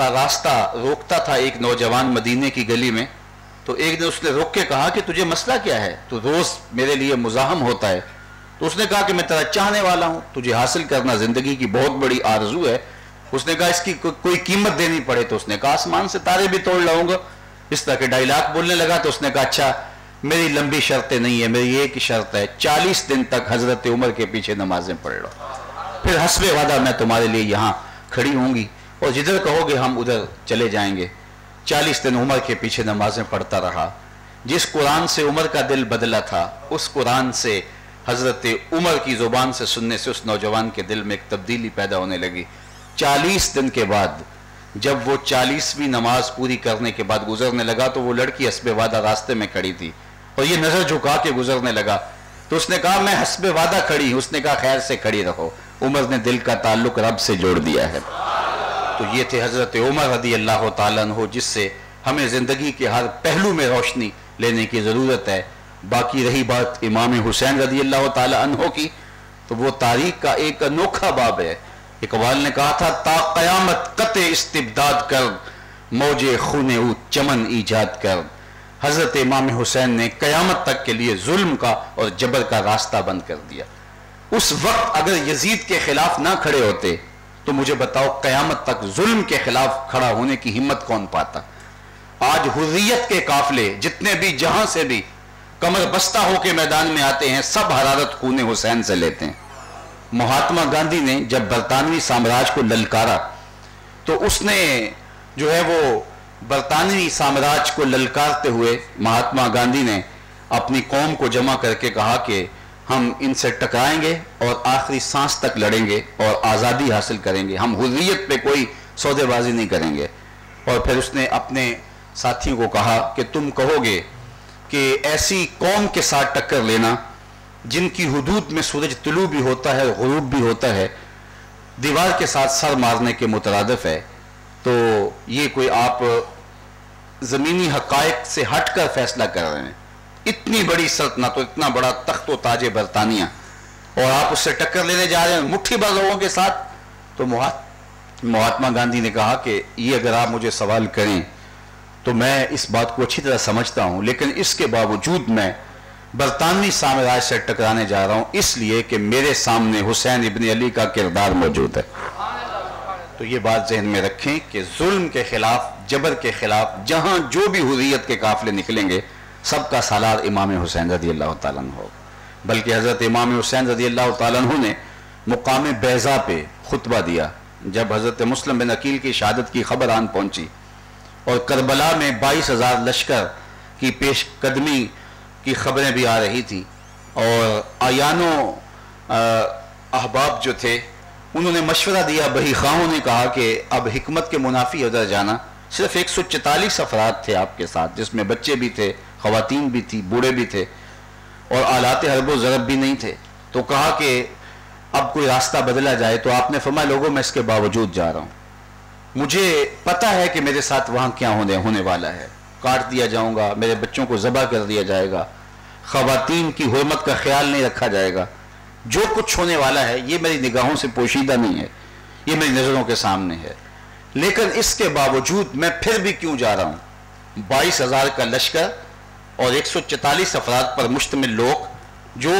S1: کا راستہ روکتا تھا ایک نوجوان مدینے کی گلی میں، تو ایک دن اس نے روک کے کہا کہ تجھے مسئلہ کیا ہے، تو روز میرے لیے مزاحم ہوتا ہے. تو اس نے کہا کہ میں تیرا چاہنے والا ہوں، تجھے حاصل کرنا زندگی کی بہت بڑی آرزو ہے. اس نے کہا اس کی کوئی قیمت دینی پڑے، تو اس نے کہا آسمان سے تارے بھی توڑ لاؤں گا. اس طرح کے ڈائیلاگ بولنے لگا. تو اس نے کہا اچھا میری لمبی شرطیں نہیں ہے، میری ایک ہی شرط ہے، 40 دن تک حضرت عمر کے پیچھے نمازیں پڑھ لو، پھر حسب وعدہ میں تمہارے لیے یہاں کھڑی ہوں گی اور جدھر کہو گے ہم ادھر چلے جائیں گے. 40 دن عمر کے پیچھے نمازیں پڑھتا رہا. جس قرآن سے عمر کا دل بدلا تھا، اس قرآن سے حضرت عمر کی زبان سے سننے سے اس نوجوان کے دل میں ایک تبدیلی پیدا ہونے لگی. 40 دن کے بعد جب وہ 40ویں نماز پوری کرنے کے بعد گزرنے لگا تو وہ لڑکی حسب وعدہ راستے میں کھڑی تھی اور یہ نظر جھکا کے گزرنے لگا. تو اس نے کہا میں حسب وعدہ کھڑی ہوں. اس نے کہا خیر سے کھڑی رہو. عمر نے دل کا تعلق رب سے جوڑ دیا ہے. تو یہ تھے حضرت عمر رضی اللہ تعالیٰ عنہ، جس سے ہمیں زندگی کے ہر پہلو میں روشنی لینے کی ضرورت ہے. باقی رہی بات امام حسین رضی اللہ تعالیٰ عنہ کی، تو وہ تاریخ کا ایک انوکھا باب ہے. اقبال نے کہا تھا تا قیامت قطع استبداد کر، موج خون او چمن ایجاد کر. حضرت امام حسین نے قیامت تک کے لیے ظلم کا اور جبر کا راستہ بند کر دیا. اس وقت اگر یزید کے خلاف نہ کھڑے ہوتے تو مجھے بتاؤ قیامت تک ظلم کے خلاف کھڑا ہونے کی ہمت کون پاتا. آج حریت کے قافلے جتنے بھی جہاں سے بھی کمر بستہ ہو کے میدان میں آتے ہیں، سب حرارت خون حسین سے لیتے ہیں. مہاتما گاندھی نے جب برطانوی سامراج کو للکارا تو اس نے جو ہے وہ برطانوی سامراج کو للکارتے ہوئے مہاتما گاندھی نے اپنی قوم کو جمع کر کے کہا کہ ہم ان سے ٹکرائیں گے اور آخری سانس تک لڑیں گے اور آزادی حاصل کریں گے، ہم حریت پہ کوئی سودے بازی نہیں کریں گے. اور پھر اس نے اپنے ساتھیوں کو کہا کہ تم کہو گے کہ ایسی قوم کے ساتھ ٹکر لینا جن کی حدود میں سورج طلوع بھی ہوتا ہے غروب بھی ہوتا ہے، دیوار کے ساتھ سر مارنے کے مترادف ہے، تو یہ کوئی آپ زمینی حقائق سے ہٹ کر فیصلہ کر رہے ہیں. اتنی بڑی سلطنت اور اتنا بڑا تخت و تاج برطانیہ اور آپ اس سے ٹکر لینے جا رہے ہیں مٹھی بھر لوگوں کے ساتھ. تو مہاتما گاندھی نے کہا کہ یہ اگر آپ مجھے سوال کریں تو میں اس بات کو اچھی طرح سمجھتا ہوں، لیکن اس کے باوجود میں برطانوی سامراج سے ٹکرانے جا رہا ہوں اس لیے کہ میرے سامنے حسین ابن علی کا کردار موجود ہے. تو یہ بات ذہن میں رکھیں کہ ظلم کے خلاف، جبر کے خلاف جہاں جو بھی حریت کے قافلے نکلیں گے سب کا سالار امام حسین رضی اللہ تعالیٰ عنہ ہوگا. بلکہ حضرت امام حسین رضی اللہ تعالیٰ عنہ نے مقام بیضا پہ خطبہ دیا جب حضرت مسلم بن عقیل کی شہادت کی خبر آن پہنچی اور کربلا میں 22,000 لشکر کی پیش قدمی کی خبریں بھی آ رہی تھی اور آیانوں احباب جو تھے انہوں نے مشورہ دیا، بہی خواہوں نے کہا کہ اب حکمت کے منافی ادھر جانا. صرف 144 افراد تھے آپ کے ساتھ، جس میں بچے بھی تھے، خواتین بھی تھی، بوڑھے بھی تھے اور آلات حرب و ضرب بھی نہیں تھے. تو کہا کہ اب کوئی راستہ بدلا جائے. تو آپ نے فرمایا لوگوں میں اس کے باوجود جا رہا ہوں، مجھے پتہ ہے کہ میرے ساتھ وہاں کیا ہونے والا ہے، کاٹ دیا جاؤں گا، میرے بچوں کو ذبح کر دیا جائے گا، خواتین کی حرمت کا خیال نہیں رکھا جائے گا، جو کچھ ہونے والا ہے یہ میری نگاہوں سے پوشیدہ نہیں ہے، یہ میری نظروں کے سامنے ہے. لیکن اس کے باوجود میں پھر بھی کیوں جا رہا ہوں؟ 22,000 کا لشکر اور 144 افراد پر مشتمل لوگ جو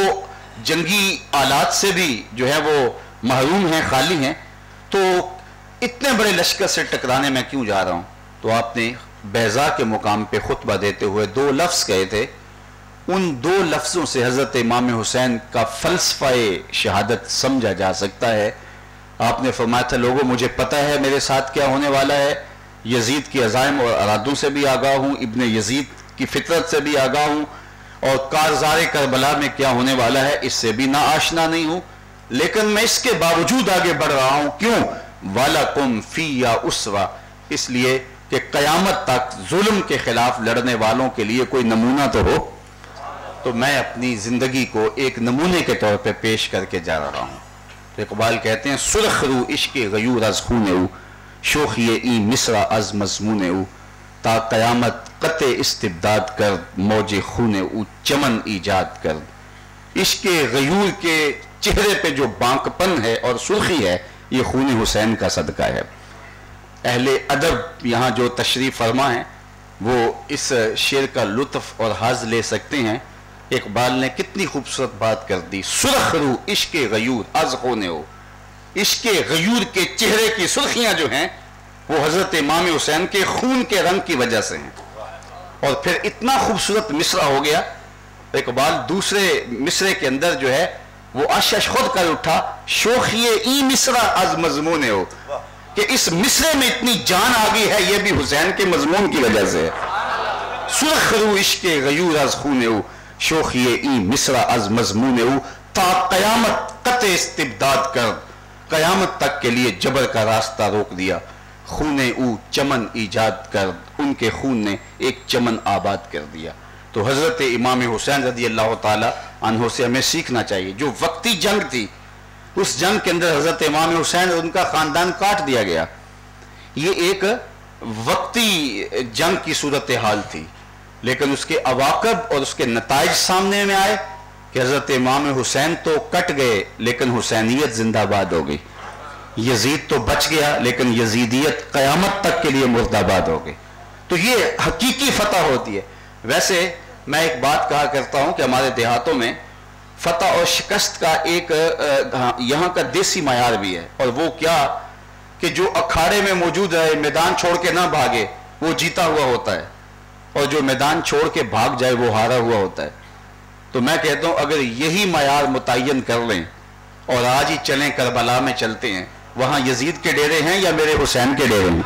S1: جنگی آلات سے بھی جو ہے وہ محروم ہیں، خالی ہیں، تو اتنے بڑے لشکر سے ٹکرانے میں کیوں جا رہا ہوں؟ تو آپ نے بیضا کے مقام پہ خطبہ دیتے ہوئے 2 لفظ کہے تھے. ان 2 لفظوں سے حضرت امام حسین کا فلسفہ شہادت سمجھا جا سکتا ہے. آپ نے فرمایا تھا لوگوں مجھے پتہ ہے میرے ساتھ کیا ہونے والا ہے، یزید کی عزائم اور ارادوں سے بھی آگاہ ہوں، ابن یزید کی فطرت سے بھی آگاہ ہوں، اور کارزار کربلا میں کیا ہونے والا ہے اس سے بھی نا آشنا نہیں ہوں، لیکن میں اس کے باوجود آگے بڑھ رہا ہوں. کیوں؟ وَلَكُمْ فِيَّ أُسْوَةٌ، اس لیے کہ قیامت تک ظلم کے خلاف لڑنے والوں کے لیے کوئی نمونہ تو ہو. تو میں اپنی زندگی کو ایک نمونے کے طور پہ پیش کر کے جا رہا ہوں. تو اقبال کہتے ہیں سرخ رو عشق غیور از خون او، شوخی این مصرع از مضمون او، تا قیامت قطع استبداد کر، موج خون او چمن ایجاد کر. عشق غیور کے چہرے پہ جو بانک پن ہے اور سرخی ہے یہ خون حسین کا صدقہ ہے. اہل ادب یہاں جو تشریف فرما ہیں وہ اس شعر کا لطف اور حظ لے سکتے ہیں۔ اقبال نے کتنی خوبصورت بات کر دی، سرخ رو عشق غیور از خونے ہو، عشق غیور کے چہرے کی سرخیاں جو ہیں وہ حضرت امام حسین کے خون کے رنگ کی وجہ سے ہیں۔ اور پھر اتنا خوبصورت مصرع ہو گیا، اقبال دوسرے مصرے کے اندر جو ہے وہ اشش خود کر اٹھا، شوخی ای مصرع از مضمون ہو، کہ اس مصرے میں اتنی جان آ گئی ہے، یہ بھی حسین کے مضمون کی وجہ سے ہے۔ سرخ رو عشق غیور از خون ہو، شوخی ای مصرع از مضمون ہو، تا قیامت قطع استبداد کر، قیامت تک کے لیے جبر کا راستہ روک دیا، خون او چمن ایجاد کر، ان کے خون نے ایک چمن آباد کر دیا۔ تو حضرت امام حسین رضی اللہ تعالی عنہ سے ہمیں سیکھنا چاہیے، جو وقتی جنگ تھی اس جنگ کے اندر حضرت امام حسین اور ان کا خاندان کاٹ دیا گیا، یہ ایک وقتی جنگ کی صورتحال تھی، لیکن اس کے عواقب اور اس کے نتائج سامنے میں آئے کہ حضرت امام حسین تو کٹ گئے لیکن حسینیت زندہ باد ہو گئی، یزید تو بچ گیا لیکن یزیدیت قیامت تک کے لیے مردہ باد ہو گئی۔ تو یہ حقیقی فتح ہوتی ہے۔ ویسے میں ایک بات کہا کرتا ہوں کہ ہمارے دیہاتوں میں فتح اور شکست کا ایک یہاں کا دیسی معیار بھی ہے، اور وہ کیا کہ جو اکھاڑے میں موجود رہے، میدان چھوڑ کے نہ بھاگے، وہ جیتا ہوا ہوتا ہے، اور جو میدان چھوڑ کے بھاگ جائے وہ ہارا ہوا ہوتا ہے۔ تو میں کہتا ہوں اگر یہی معیار متعین کر لیں اور آج ہی چلیں کربلا میں چلتے ہیں، وہاں یزید کے ڈیرے ہیں یا میرے حسین کے ڈیرے ہیں؟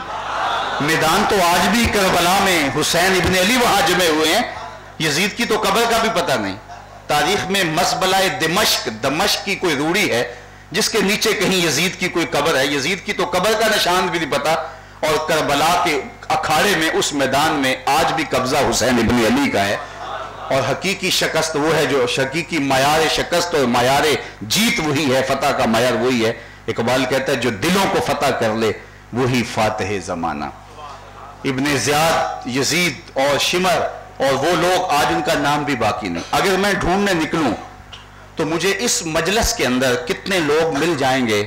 S1: میدان تو آج بھی کربلا میں حسین ابن علی وہاں جمع ہوئے ہیں، یزید کی تو قبر کا بھی پتہ نہیں۔ تاریخ میں مزبلہ دمشق کی کوئی روڑی ہے جس کے نیچے کہیں یزید کی کوئی قبر ہے، یزید کی تو قبر کا نشان بھی نہیں پتہ، اور کربلا کے اکھاڑے میں اس میدان میں آج بھی قبضہ حسین ابن علی کا ہے۔ اور حقیقی شکست وہ ہے، جو حقیقی معیار شکست اور معیار جیت وہی ہے، فتح کا معیار وہی ہے۔ اقبال کہتا ہے جو دلوں کو فتح کر لے وہی فاتح زمانہ۔ ابن زیاد، یزید اور شمر اور وہ لوگ آج ان کا نام بھی باقی نہیں۔ اگر میں ڈھونڈنے نکلوں تو مجھے اس مجلس کے اندر کتنے لوگ مل جائیں گے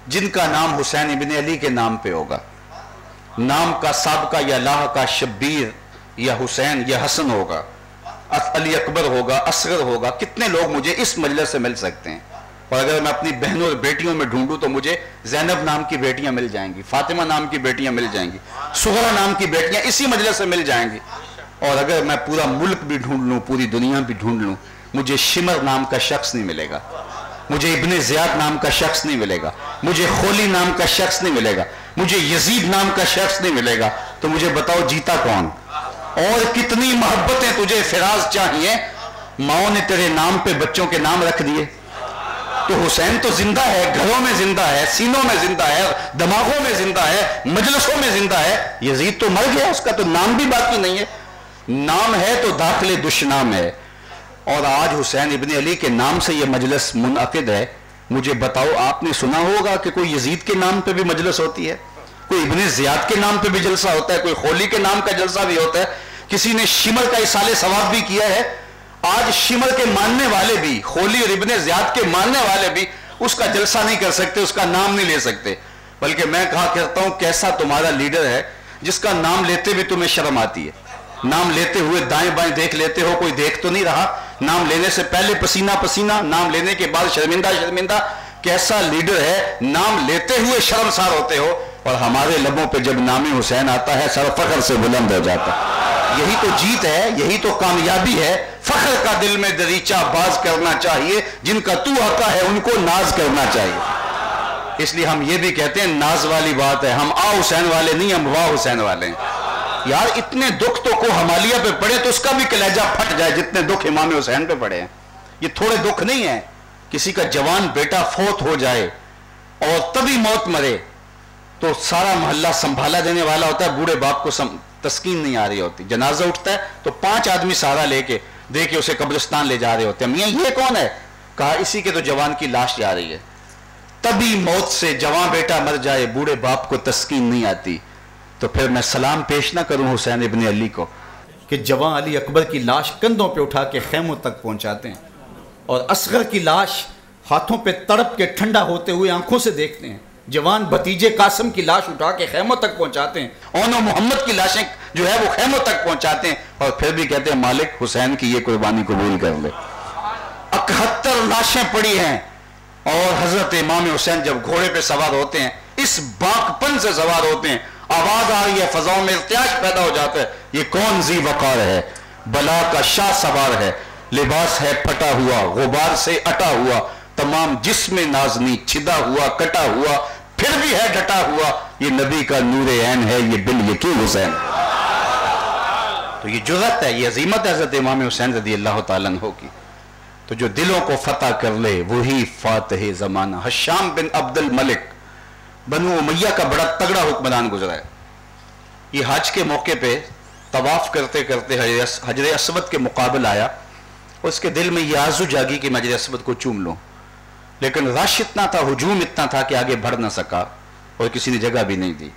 S1: جن کا نام حسین ابن علی کے نام پہ ہوگا، نام کا سابقہ یا لاحقہ شبیر یا حسین یا حسن ہوگا، علی اکبر ہوگا، اصغر ہوگا۔ کتنے لوگ مجھے اس مجلس سے مل سکتے ہیں؟ اور اگر میں اپنی بہنوں اور بیٹیوں میں ڈھونڈوں تو مجھے زینب نام کی بیٹیاں مل جائیں گی، فاطمہ نام کی بیٹیاں مل جائیں گی، سغرا نام کی بیٹیاں اسی مجلس سے مل جائیں گی۔ اور اگر میں پورا ملک بھی ڈھونڈ لوں، پوری دنیا بھی ڈھونڈ لوں، مجھے شمر نام کا شخص نہیں ملے گا، مجھے ابن زیاد نام کا شخص نہیں ملے گا، مجھے خولی نام کا شخص نہیں ملے گا، مجھے یزید نام کا شخص نہیں ملے گا۔ تو مجھے بتاؤ جیتا کون؟ اور کتنی محبتیں تجھے فراز چاہیے، ماؤں نے تیرے نام پہ بچوں کے نام رکھ دیے۔ تو حسین تو زندہ ہے، گھروں میں زندہ ہے، سینوں میں زندہ ہے، دماغوں میں زندہ ہے، مجلسوں میں زندہ ہے۔ یزید تو مر گیا، اس کا تو نام بھی باقی نہیں ہے۔ نام ہے تو داخل دشنام ہے، اور آج حسین ابن علی کے نام سے یہ مجلس منعقد ہے۔ مجھے بتاؤ، آپ نے سنا ہوگا کہ کوئی یزید کے نام پہ بھی مجلس ہوتی ہے، کوئی ابن زیاد کے نام پہ بھی جلسہ ہوتا ہے، کوئی خولی کے نام کا جلسہ بھی ہوتا ہے، کسی نے شمر کا اصال ثواب بھی کیا ہے۔ آج شمر کے ماننے والے بھی، خولی اور ابن زیاد کے ماننے والے بھی اس کا جلسہ نہیں کر سکتے، اس کا نام نہیں لے سکتے۔ بلکہ میں کہا کرتا ہوں کیسا تمہارا لیڈر ہے جس کا نام لیتے بھی تمہیں شرم آتی ہے، نام لیتے ہوئے دائیں بائیں دیکھ لیتے ہو، کوئی دیکھ تو نہیں رہا، نام لینے سے پہلے پسینہ پسینہ، نام لینے کے بعد شرمندہ شرمندہ۔ کیسا لیڈر ہے، نام لیتے ہوئے شرمسار ہوتے ہو، اور ہمارے لبوں پہ جب نام حسین آتا ہے سر فخر سے بلند ہو جاتا ہے۔ یہی تو جیت ہے، یہی تو کامیابی ہے۔ فخر کا دل میں دریچہ باز کرنا چاہیے، جن کا تو آقا ہے ان کو ناز کرنا چاہیے۔ اس لیے ہم یہ بھی کہتے ہیں ناز والی بات ہے، ہم آ حسین والے نہیں، ہم واہ حسین والے ہیں۔ یار اتنے دکھ تو کو ہمالیہ پہ پڑے تو اس کا بھی کلیجہ پھٹ جائے جتنے دکھ امام حسین پہ پڑے ہیں۔ یہ تھوڑے دکھ نہیں ہیں، کسی کا جوان بیٹا فوت ہو جائے اور تبھی موت مرے تو سارا محلہ سنبھالا دینے والا ہوتا ہے، بوڑھے باپ کو تسکین نہیں آ رہی ہوتی، جنازہ اٹھتا ہے تو 5 آدمی سہارا لے کے دے کے اسے قبرستان لے جا رہے ہوتے ہیں۔ میاں یہ کون ہے؟ کہا اسی کے تو جوان کی لاش جا رہی ہے۔ تبھی موت سے جوان بیٹا مر جائے، بوڑھے باپ کو تسکین نہیں آتی، تو پھر میں سلام پیش نہ کروں حسین ابن علی کو
S2: کہ جوان علی اکبر کی لاش کندھوں پہ اٹھا کے خیموں تک پہنچاتے ہیں، اور اصغر کی لاش ہاتھوں پہ تڑپ کے ٹھنڈا ہوتے ہوئے آنکھوں سے دیکھتے ہیں، جوان بھتیجے قاسم کی لاش اٹھا کے خیموں تک پہنچاتے ہیں،
S3: اون و محمد کی لاشیں جو ہے وہ خیموں تک پہنچاتے ہیں، اور پھر بھی کہتے ہیں مالک حسین کی یہ قربانی قبول کر لے۔ 71 لاشیں پڑی ہیں، اور حضرت امام حسین جب گھوڑے پہ سوار ہوتے ہیں، اس باکپن سے سوار ہوتے ہیں، آواز آ رہی ہے، فضاؤں میں ارتعاش پیدا ہو جاتا ہے، یہ کون ذی وقار ہے، بلا کا شاہ سوار ہے، لباس ہے پھٹا ہوا، غبار سے اٹا ہوا، تمام جسم نازنی چھدا ہوا کٹا ہوا، پھر بھی ہے ڈٹا ہوا، یہ نبی کا نور عین ہے، یہ بال یقین حسین۔ تو یہ جرأت ہے، یہ عظیمت ہے حضرت امام حسین رضی اللہ تعالیٰ عنہ کی۔ تو جو دلوں کو فتح کر لے وہی فاتح زمانہ۔ حشام بن عبد الملک بنو امیہ کا بڑا تگڑا حکمران گزرا ہے۔ یہ حج کے موقع پہ طواف کرتے کرتے حجر اسود کے مقابل آیا، اور اس کے دل میں یہ آرزو جاگی کہ میں حجر اسود کو چوم لوں، لیکن رش اتنا تھا، ہجوم اتنا تھا کہ آگے بڑھ نہ سکا، اور کسی نے جگہ بھی نہیں دی۔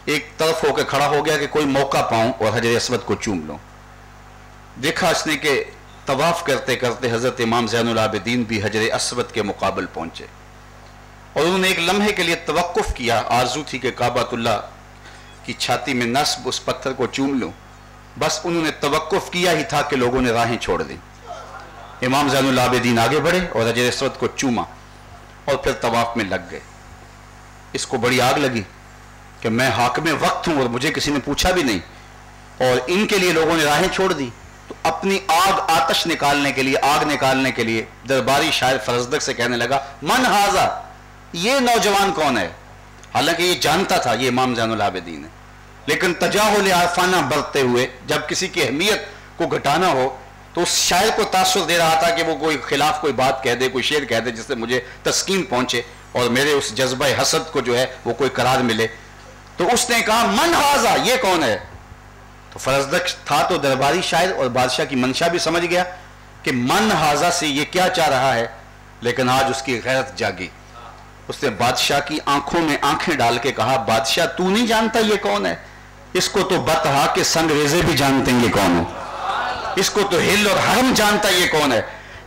S3: ایک طرف ہو کے کھڑا ہو گیا کہ کوئی موقع پاؤں اور حجر اسود کو چوم لوں۔ دیکھا اس نے کہ طواف کرتے کرتے حضرت امام زین العابدین بھی حجر اسود کے مقابل پہنچے، اور انہوں نے ایک لمحے کے لیے توقف کیا، آرزو تھی کہ کعبۃ اللہ کی چھاتی میں نصب اس پتھر کو چوم لوں، بس انہوں نے توقف کیا ہی تھا کہ لوگوں نے راہیں چھوڑ دیں۔ امام زین العابدین آگے بڑھے اور حجر اسود کو چوما، اور پھر طواف میں لگ گئے۔ اس کو بڑی آگ لگی کہ میں حاکم وقت ہوں اور مجھے کسی نے پوچھا بھی نہیں، اور ان کے لیے لوگوں نے راہیں چھوڑ دی۔ تو اپنی آتش نکالنے کے لیے، آگ نکالنے کے لیے درباری شاعر فرزدق سے کہنے لگا، من ہاذا، یہ نوجوان کون ہے؟ حالانکہ یہ جانتا تھا یہ امام زین العابدین ہے، لیکن تجاہل عارفانہ برتتے ہوئے جب کسی کی اہمیت کو گھٹانا ہو تو اس شاعر کو تاثر دے رہا تھا کہ وہ کوئی خلاف کوئی بات کہہ دے، کوئی شعر کہہ دے جس سے مجھے تسکین پہنچے اور میرے اس جذبہ حسد کو جو ہے وہ کوئی قرار ملے۔ تو اس نے کہا من ہاذا، یہ کون ہے؟ تو فرزدق تھا تو درباری شاعر، اور بادشاہ کی منشا بھی سمجھ گیا کہ من ہاذا سے یہ کیا چاہ رہا ہے، لیکن آج اس کی غیرت جاگی۔ اس نے بادشاہ کی آنکھوں میں آنکھیں ڈال کے کہا، بادشاہ تو نہیں جانتا یہ کون ہے؟ اس کو تو بطحا کے سنگ ریزے بھی جانتے ہیں یہ کون ہے، اس کو تو ہل اور حرم جانتا یہ کون ہے،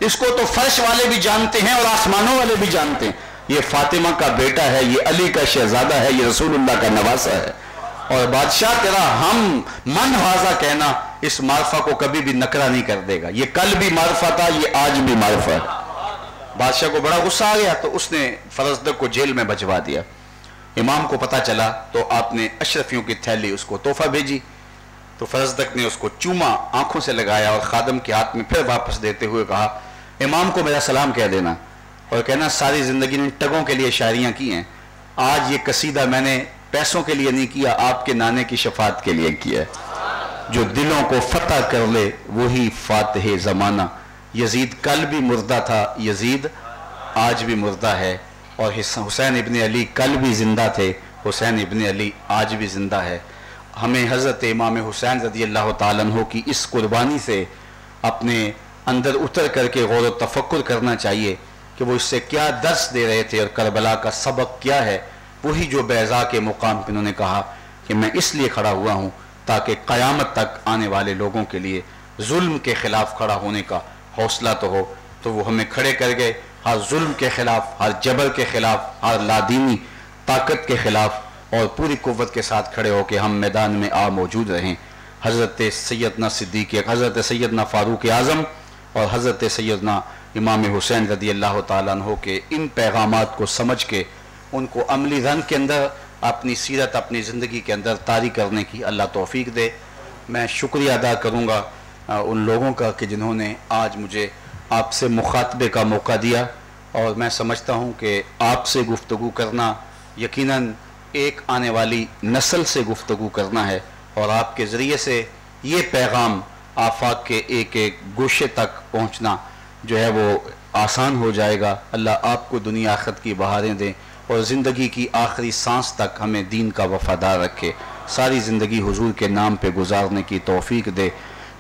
S3: اس کو تو فرش والے بھی جانتے ہیں اور آسمانوں والے بھی جانتے ہیں، یہ فاطمہ کا بیٹا ہے، یہ علی کا شہزادہ ہے، یہ رسول اللہ کا نواسہ ہے۔ اور بادشاہ تیرا ہم من ہاذا کہنا اس معرفہ کو کبھی بھی نکرا نہیں کر دے گا، یہ کل بھی معرفہ تھا، یہ آج بھی معرفہ ہے۔ بادشاہ کو بڑا غصہ آ گیا تو اس نے فرزدق کو جیل میں بھجوا دیا۔ امام کو پتہ چلا تو آپ نے اشرفیوں کی تھیلی اس کو تحفہ بھیجی، تو فرزدق نے اس کو چوما، آنکھوں سے لگایا اور خادم کے ہاتھ میں پھر واپس دیتے ہوئے کہا، امام کو میرا سلام کہہ دینا، اور کہنا ساری زندگی نے ٹگوں کے لیے شاعریاں کی ہیں، آج یہ قصیدہ میں نے پیسوں کے لیے نہیں کیا، آپ کے نانے کی شفاعت کے لیے کیا ہے۔ جو دلوں کو فتح کر لے وہی فاتح زمانہ۔ یزید کل بھی مردہ تھا، یزید آج بھی مردہ ہے، اور حسین ابن علی کل بھی زندہ تھے، حسین ابن علی آج بھی زندہ ہے۔ ہمیں حضرت امام حسین رضی اللہ تعالیٰ عنہ کی اس قربانی سے اپنے اندر اتر کر کے غور و تفکر کرنا چاہیے کہ وہ اس سے کیا درس دے رہے تھے اور کربلا کا سبق کیا ہے۔ وہی جو بیضا کے مقام پہ انہوں نے کہا کہ میں اس لیے کھڑا ہوا ہوں تاکہ قیامت تک آنے والے لوگوں کے لیے ظلم کے خلاف کھڑا ہونے کا حوصلہ تو ہو۔ تو وہ ہمیں کھڑے کر گئے ہر ظلم کے خلاف، ہر جبر کے خلاف، ہر لادینی طاقت کے خلاف، اور پوری قوت کے ساتھ کھڑے ہو کے ہم میدان میں موجود رہیں۔ حضرت سیدنا صدیق، حضرت سیدنا فاروق اعظم اور حضرت سیدنا امام حسین رضی اللہ تعالیٰ عنہ کے ان پیغامات کو سمجھ کے ان کو عملی رنگ کے اندر اپنی سیرت، اپنی زندگی کے اندر طاری کرنے کی اللہ توفیق دے۔ میں شکریہ ادا کروں گا ان لوگوں کا کہ جنہوں نے آج مجھے آپ سے مخاطبے کا موقع دیا، اور میں سمجھتا ہوں کہ آپ سے گفتگو کرنا یقیناً ایک آنے والی نسل سے گفتگو کرنا ہے، اور آپ کے ذریعے سے یہ پیغام آفاق کے ایک ایک گوشے تک پہنچنا جو ہے وہ آسان ہو جائے گا۔ اللہ آپ کو دنیا آخرت کی بہاریں دیں، اور زندگی کی آخری سانس تک ہمیں دین کا وفادار رکھے، ساری زندگی حضور کے نام پہ گزارنے کی توفیق دے۔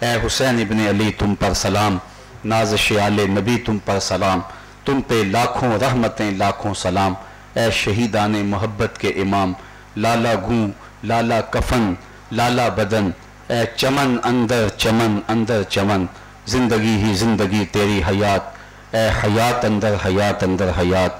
S3: اے حسین ابن علی تم پر سلام، نازش آل نبی تم پر سلام، تم پہ لاکھوں رحمتیں لاکھوں سلام۔ اے شہیدان محبت کے امام، لالا گوں لالا کفن لالا بدن، اے چمن اندر چمن، زندگی ہی زندگی تیری حیات، اے حیات اندر حیات،